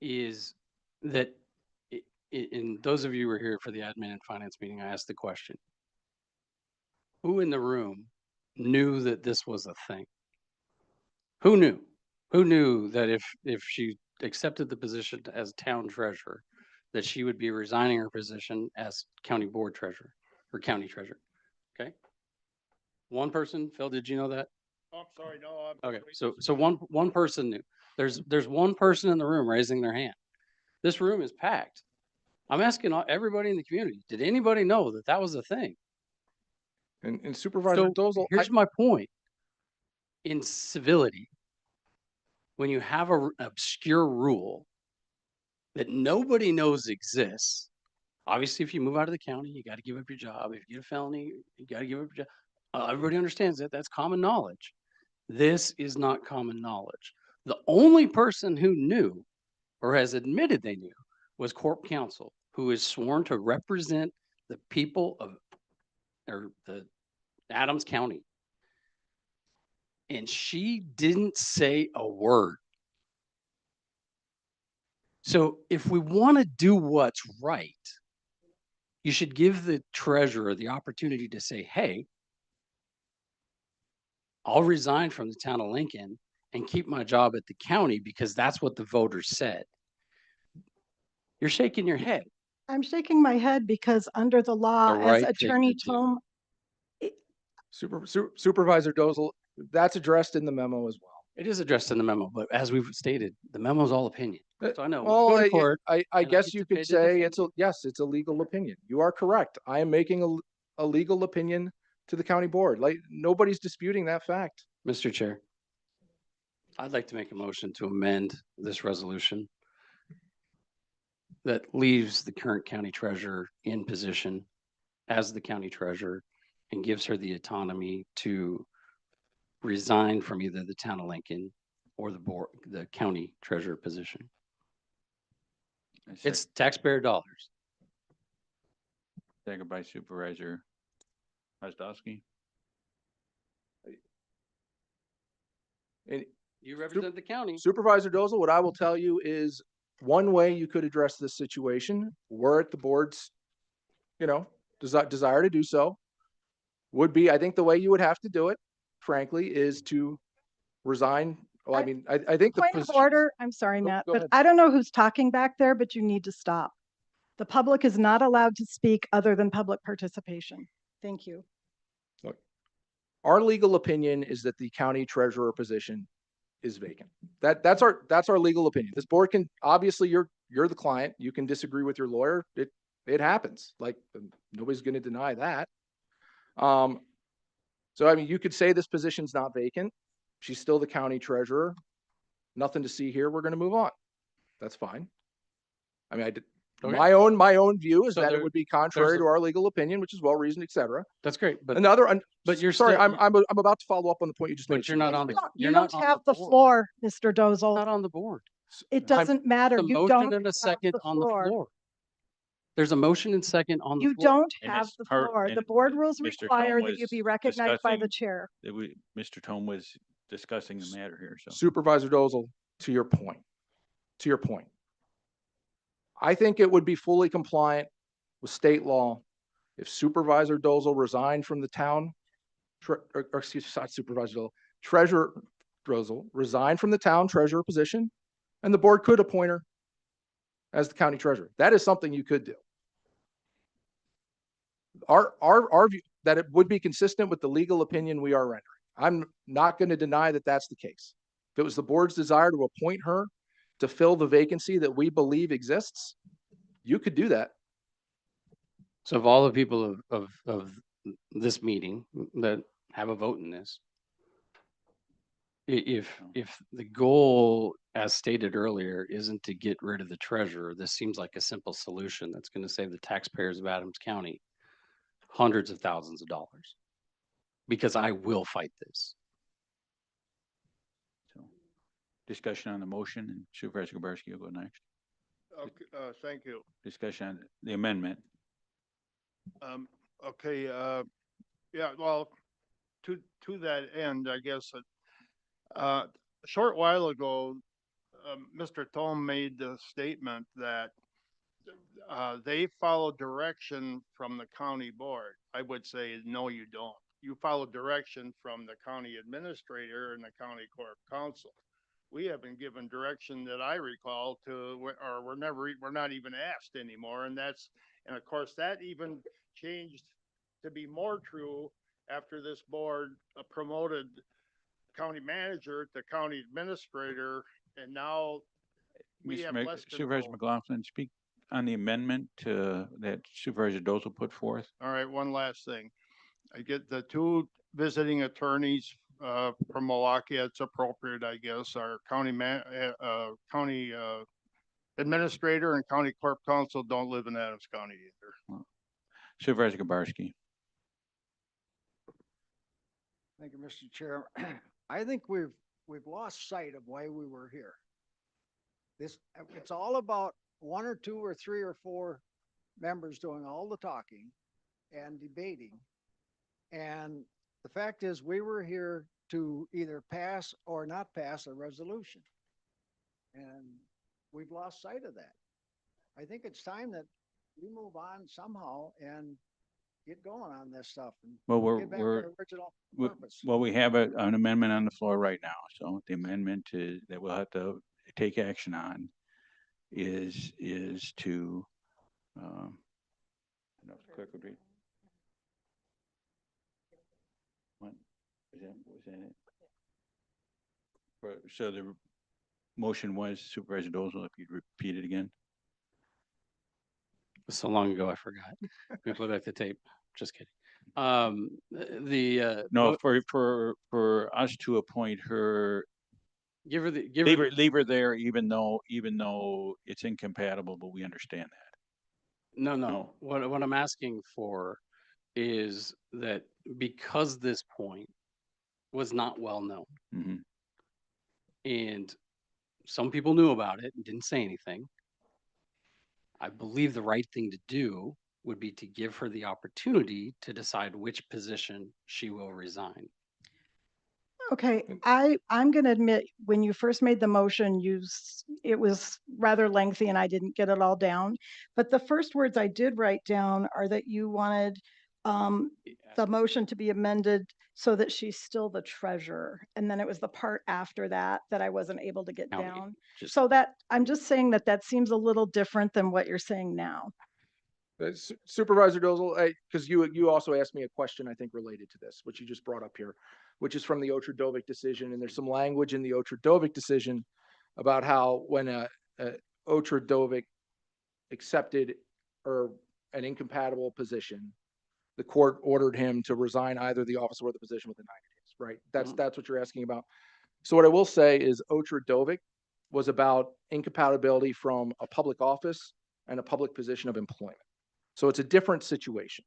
is that in those of you who were here for the admin and finance meeting, I asked the question, who in the room knew that this was a thing? Who knew? Who knew that if she accepted the position as town treasurer, that she would be resigning her position as county board treasurer or county treasurer? Okay. One person, Phil, did you know that? Oh, I'm sorry, no. Okay, so one person knew. There's one person in the room raising their hand. This room is packed. I'm asking everybody in the community, did anybody know that that was a thing? And Supervisor Dozel, Here's my point. In civility, when you have an obscure rule that nobody knows exists, obviously, if you move out of the county, you got to give up your job. If you get a felony, you got to give up your job. Everybody understands that. That's common knowledge. This is not common knowledge. The only person who knew or has admitted they knew was Corp Counsel, who is sworn to represent the people of the Adams County. And she didn't say a word. So if we want to do what's right, you should give the treasurer the opportunity to say, hey, I'll resign from the town of Lincoln and keep my job at the county because that's what the voters said. You're shaking your head. I'm shaking my head because under the law, The as right thing Attorney to do. Tome, Supervisor Dozel, that's addressed in the memo as well. It is addressed in the memo, but as we've stated, the memo is all opinion. So I know. we Well, go to court, I and guess get you to pay could to say defend yes, it's a legal opinion. You are correct. I am making a legal opinion to the county board. Like, nobody's disputing that fact. Mr. Chair, I'd like to make a motion to amend this resolution that leaves the current county treasurer in position as the county treasurer and gives her the autonomy to resign from either the town of Lincoln or the board, the county treasurer position. It's taxpayer dollars. Second by Supervisor Ozdowski. And You represent the county. Supervisor Dozel, what I will tell you is one way you could address this situation, were it the board's, desire to do so, would be, I think the way you would have to do it, frankly, is to resign. Well, I mean, I think the point of order, I'm sorry, Matt, go but ahead. I don't know who's talking back there, but you need to stop. The public is not allowed to speak other than public participation. Thank you. Look, our legal opinion is that the county treasurer position is vacant. That's our legal opinion. This board can, obviously, you're the client. You can disagree with your lawyer. It happens. Like, nobody's going to deny that. So, I mean, you could say this position's not vacant. She's still the county treasurer. Nothing to see here. We're going to move on. That's fine. I mean, Okay. my own view is So that there- it would be contrary there's to our legal opinion, which is well reasoned, et cetera. That's great, but But you're sorry, still- I'm about to follow up on the point you just made. but you're not on the. You You're don't not on have the board. floor, Mr. Dozel. Not on the board. It doesn't matter. A You motion don't and a have second the on the floor. floor. There's a motion and second on the You floor. don't And have it's the her- floor. The and board rules Mr. require Tome that you was be recognized by the discussing- chair. Mr. Tome was discussing the matter here, so. Supervisor Dozel, to your point, I think it would be fully compliant with state law if Supervisor Dozel resigned from the town, not Supervisor Dozel, Treasurer Dozel resigned from the town treasurer position, and the board could appoint her as the county treasurer. That is something you could do. Our view, that it would be consistent with the legal opinion we are rendering. I'm not going to deny that that's the case. If it was the board's desire to appoint her to fill the vacancy that we believe exists, you could do that. So of all the people of this meeting that have a vote in this, If the goal, as stated earlier, isn't to get rid of the treasurer, this seems like a simple solution that's going to save the taxpayers of Adams County hundreds of thousands of dollars. Because I will fight this. So, discussion on the motion, and Supervisor Kubarski will go next. Okay, thank you. Discussion on the amendment. Okay, yeah, well, to that end, I guess, a short while ago, Mr. Thome made the statement that they follow direction from the county board. I would say, no, you don't. You follow direction from the county administrator and the county corp council. We have been given direction that I recall or we're not even asked anymore. And of course, that even changed to be more true after this board promoted county manager to county administrator. And now we have less Supervisor control. McLaughlin, speak on the amendment that Supervisor Dozel put forth. All right, one last thing. I get the two visiting attorneys from Milwaukee. It's appropriate, I guess. Our county administrator and county corp counsel don't live in Adams County either. Supervisor Kubarski. Thank you, Mr. Chair. I think we've lost sight of why we were here. It's all about one or two or three or four members doing all the talking and debating. And the fact is, we were here to either pass or not pass a resolution. And we've lost sight of that. I think it's time that we move on somehow and get going on this stuff and Well, get back to the original purpose. Well, we have an amendment on the floor right now. So the amendment that we'll have to take action on is to, I don't know if the clerk would read. What, was that it? So the motion was Supervisor Dozel, if you'd repeat it again. So long ago, I forgot. Let me play back the tape. Just kidding. No, for us to appoint her, leave her there, even though it's incompatible, but we understand that. No. What I'm asking for is that because this point was not well known, Mhm. and some people knew about it and didn't say anything, I believe the right thing to do would be to give her the opportunity to decide which position she will resign. Okay, I'm going to admit, when you first made the motion, it was rather lengthy and I didn't get it all down. But the first words I did write down are that you wanted the motion to be amended so that she's still the treasurer. And then it was the part after that I wasn't able to get County, down. just- So that, I'm just saying that seems a little different than what you're saying now. Supervisor Dozel, because you also asked me a question, I think, related to this, which you just brought up here, which is from the Otradovic decision. And there's some language in the Otradovic decision about how when Otradovic accepted an incompatible position, the court ordered him to resign either the office or the position within 90 days, right? That's what you're asking about. So what I will say is Otradovic was about incompatibility from a public office and a public position of employment. So it's a different situation.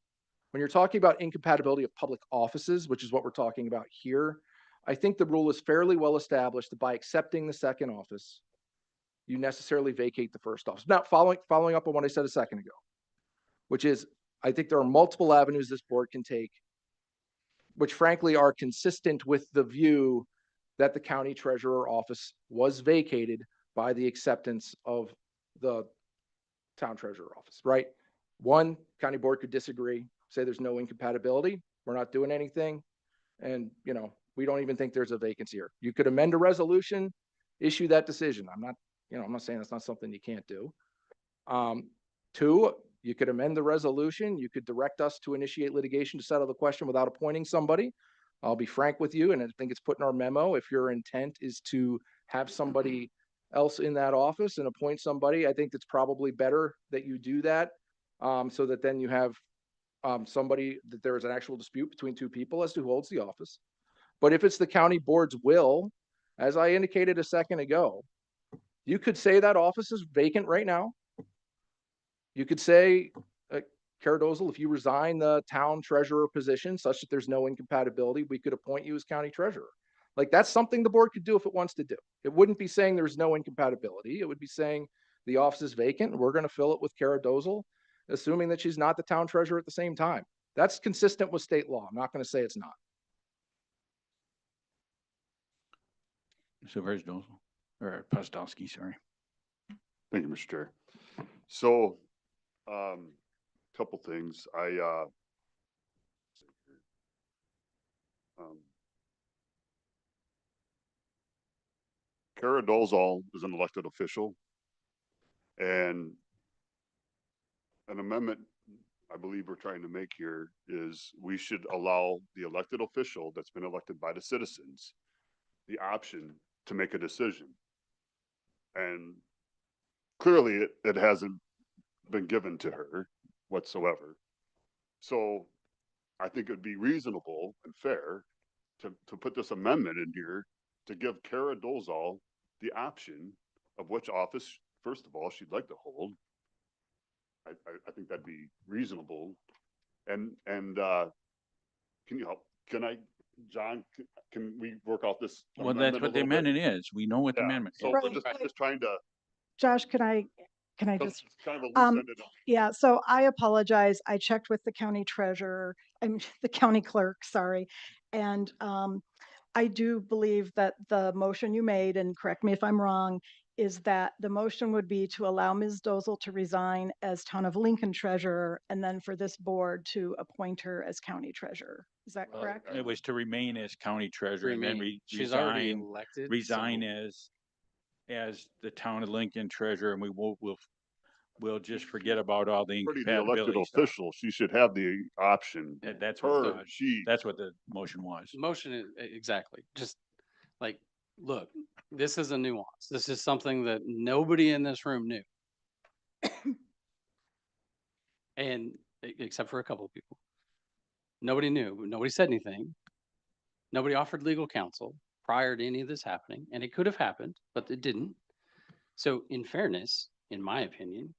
When you're talking about incompatibility of public offices, which is what we're talking about here, I think the rule is fairly well established that by accepting the second office, you necessarily vacate the first office. Now, following up on what I said a second ago, which is, I think there are multiple avenues this board can take, which frankly are consistent with the view that the county treasurer office was vacated by the acceptance of the town treasurer office, right? One, county board could disagree, say there's no incompatibility, we're not doing anything, and we don't even think there's a vacancy here. You could amend a resolution, issue that decision. I'm not saying that's not something you can't do. Two, you could amend the resolution. You could direct us to initiate litigation to settle the question without appointing somebody. I'll be frank with you, and I think it's put in our memo. If your intent is to have somebody else in that office and appoint somebody, I think it's probably better that you do that, so that then you have somebody, that there is an actual dispute between two people as to who holds the office. But if it's the county board's will As I indicated a second ago, you could say that office is vacant right now. You could say, Cardozel, if you resign the town treasurer position such that there's no incompatibility, we could appoint you as county treasurer. Like, that's something the board could do if it wants to do. It wouldn't be saying there's no incompatibility. It would be saying the office is vacant and we're going to fill it with Cardozel, assuming that she's not the town treasurer at the same time. That's consistent with state law. I'm not going to say it's not. Supervisor Dozel, or Pozdowski, sorry. Thank you, Mr. Chair. So, couple things. Kara Dolzal is an elected official, and an amendment I believe we're trying to make here is we should allow the elected official that's been elected by the citizens the option to make a decision. And clearly it hasn't been given to her whatsoever. So I think it'd be reasonable and fair to put this amendment in here to give Kara Dolzal the option of which office, first of all, she'd like to hold. I think that'd be reasonable. And can you help? Can I, John, can we work out this? Well, that's amendment a what the little bit? amendment is. We know what the Yeah, amendment is. so Right. we're just trying to, Josh, can I because just, it's kind of a loose um, ended. yeah, so I apologize. I checked with the county treasurer, the county clerk, sorry. And I do believe that the motion you made, and correct me if I'm wrong, is that the motion would be to allow Ms. Dozel to resign as Town of Lincoln treasurer, and then for this board to appoint her as county treasurer. Is that Well, correct? It was to remain as county treasurer and then Remain. She's already elected. resign so- as the Town of Lincoln treasurer, and we'll just forget about all the Pretty the elected incompatibility stuff. official, she should have the option. That's Her, what, she, that's what the motion was. Motion is exactly, just like, look, this is a nuance. This is something that nobody in this room knew. And except for a couple of people. Nobody knew, nobody said anything. Nobody offered legal counsel prior to any of this happening, and it could have happened, but it didn't. So in fairness, in my opinion,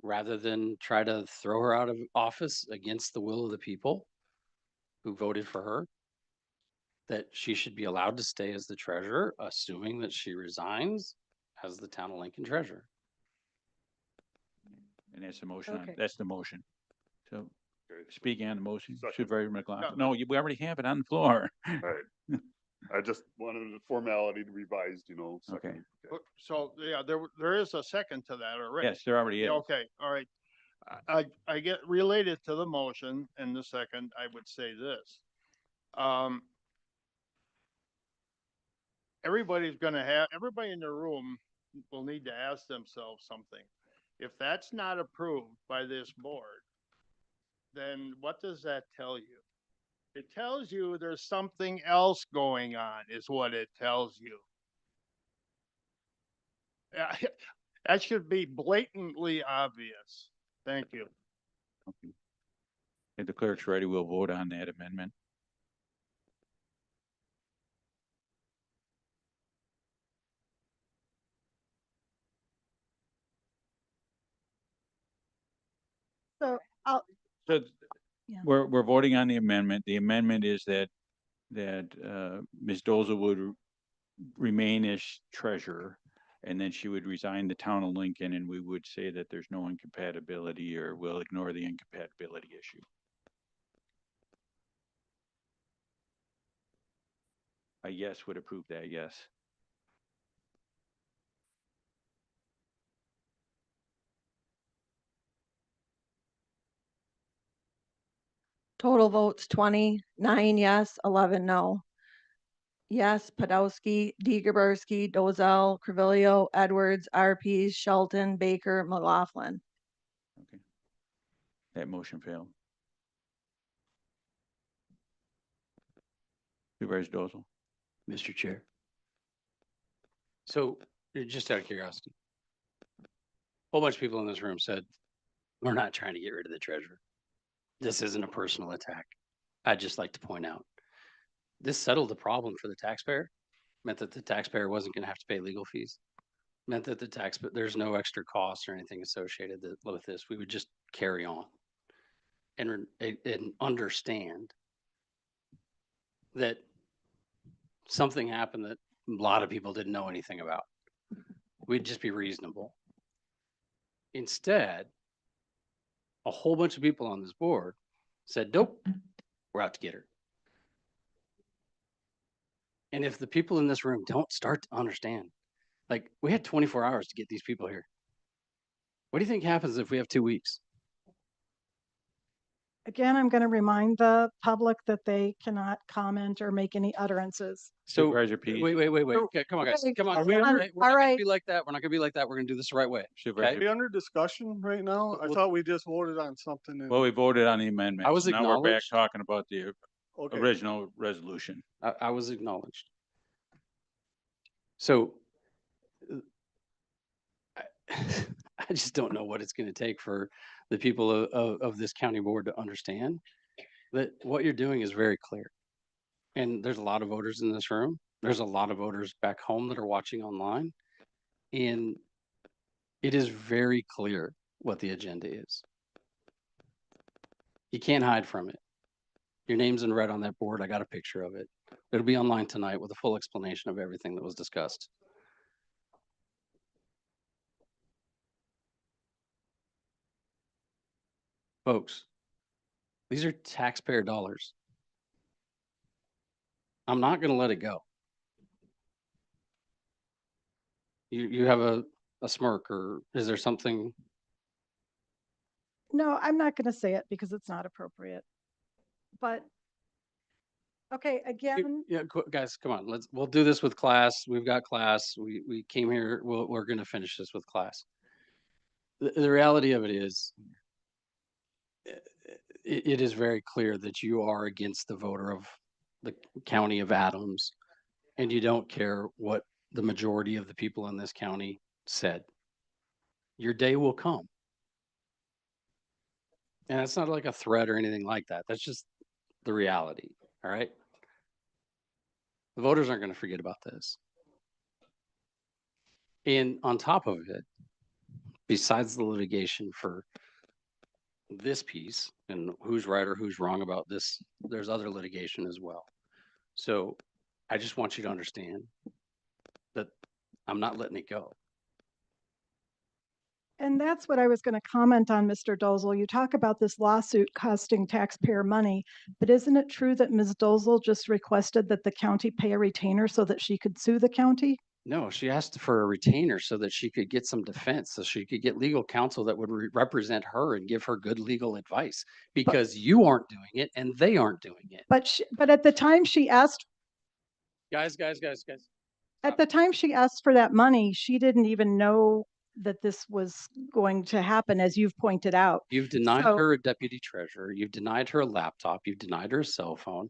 rather than try to throw her out of office against the will of the people who voted for her, that she should be allowed to stay as the treasurer, assuming that she resigns as the Town of Lincoln treasurer. And that's the motion. Okay. That's the motion. So Okay. speaking on the motion, Second. Supervisor McLaughlin. No, we already have it on the floor. right. I just wanted the formality revised, Okay. second. So, yeah, there is a second to that already. Yes, there already is. Okay, all right. I get related to the motion and the second, I would say this. Everybody in the room will need to ask themselves something. If that's not approved by this board, then what does that tell you? It tells you there's something else going on, is what it tells you. Yeah, that should be blatantly obvious. Thank you. If the clerk's ready, we'll vote on that amendment. So I'll, So Yeah. we're voting on the amendment. The amendment is that Ms. Dozel would remain as treasurer, and then she would resign the Town of Lincoln, and we would say that there's no incompatibility, or we'll ignore the incompatibility issue. A yes would approve that, yes. Total votes 20, 9 yes, 11 no. Yes, Podolsky, DeGuberski, Dozell, Carvillo, Edwards, RPs, Shelton, Baker, McLaughlin. Okay. That motion failed. Supervisor Dozel. Mr. Chair. So just out of curiosity, a whole bunch of people in this room said, we're not trying to get rid of the treasurer. This isn't a personal attack. I'd just like to point out, this settled the problem for the taxpayer. meant that the taxpayer wasn't gonna have to pay legal fees. Meant that there's no extra costs or anything associated with this. We would just carry on. And understand that something happened that a lot of people didn't know anything about. We'd just be reasonable. Instead, a whole bunch of people on this board said, nope, we're out to get her. And if the people in this room don't start to understand, like, we had 24 hours to get these people here. What do you think happens if we have 2 weeks? Again, I'm going to remind the public that they cannot comment or make any utterances. So, Supervisor Pease. wait. Okay, come on, guys. Okay, Come on. are We're we not under- gonna all right. be like that. We're not gonna be like that. We're gonna do this the right way. Supervisor. Okay? We under discussion right now? I Well- thought we just voted on something. Well, we voted on the amendment. I was Now we're back acknowledged. talking about the Okay. original resolution. I was acknowledged. So I just don't know what it's going to take for the people of this county board to understand that what you're doing is very clear. And there's a lot of voters in this room. There's a lot of voters back home that are watching online. And it is very clear what the agenda is. You can't hide from it. Your name's in red on that board. I got a picture of it. It'll be online tonight with a full explanation of everything that was discussed. Folks, these are taxpayer dollars. I'm not going to let it go. You have a smirk, or is there something? No, I'm not going to say it because it's not appropriate. But, okay, again, Yeah, guys, come on. We'll do this with class. We've got class. We came here. We're going to finish this with class. The reality of it is, it is very clear that you are against the voter of the county of Adams, and you don't care what the majority of the people in this county said. Your day will come. And it's not like a threat or anything like that. That's just the reality. All right. The voters aren't going to forget about this. And on top of it, besides the litigation for this piece and who's right or who's wrong about this, there's other litigation as well. So I just want you to understand that I'm not letting it go. and that's what I was going to comment on, Mr. Dozel. You talk about this lawsuit costing taxpayer money, but isn't it true that Ms. Dozel just requested that the county pay a retainer so that she could sue the county? No, she asked for a retainer so that she could get some defense, so she could get legal counsel that would represent her and give her good legal advice, because you aren't doing it and they aren't doing it. But at the time she asked, Guys. at the time she asked for that money, she didn't even know that this was going to happen, as you've pointed out. You've denied So- her a deputy treasurer. You've denied her a laptop. You've denied her a cell phone.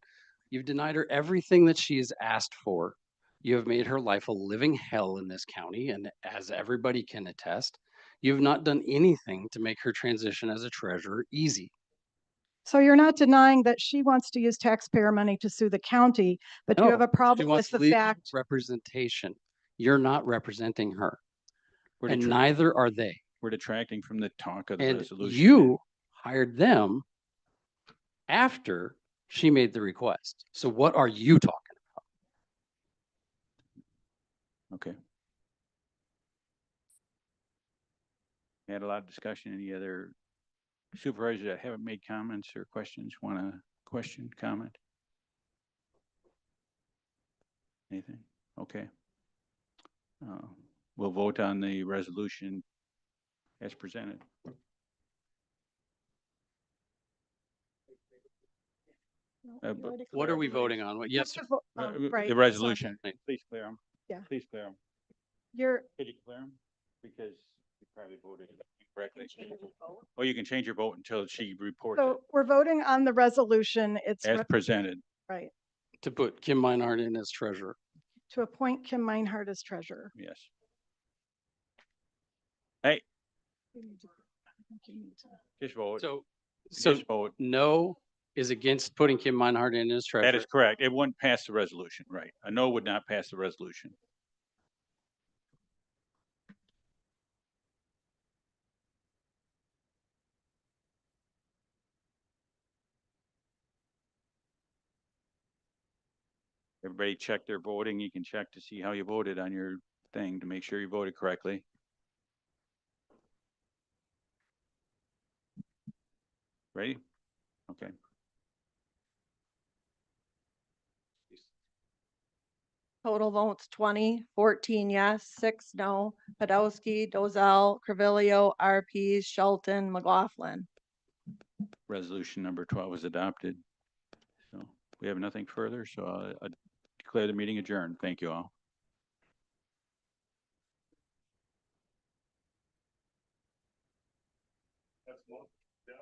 You've denied her everything that she has asked for. You have made her life a living hell in this county. And as everybody can attest, you've not done anything to make her transition as a treasurer easy. So you're not denying that she wants to use taxpayer money to sue the county, but you have No, a problem she wants with the legal fact. representation. You're not representing her, We're and detra- neither are they. We're detracting from the talk of the And resolution. you hired them after she made the request. So what are you talking? Okay. We had a lot of discussion. Any other supervisors that haven't made comments or questions, want to question, comment? Anything? Okay. We'll vote on the resolution as presented. What are we voting on? What- Yes, sir. Right, The resolution. sorry. Please clear them. Yeah. Please clear them. You're, Could you clear them? Because you probably voted incorrectly. Or you can change your vote until she reports it so we're voting on the resolution. It's as presented. right, To put Kim Meinhardt in as treasurer. to appoint Kim Meinhardt as treasurer. Yes. Hey, just vote. So Just vote. no is against putting Kim Meinhardt in as treasurer. That is correct. It wouldn't pass the resolution, right? A no would not pass the resolution. Everybody check their voting. You can check to see how you voted on your thing to make sure you voted correctly. Ready? Okay. Total votes 20, 14 yes, 6 no. Podolsky, Dozell, Carvillo, RP, Shelton, McLaughlin. Resolution number 12 is adopted. So we have nothing further, so I declare the meeting adjourned. Thank you all. That's one. Yeah.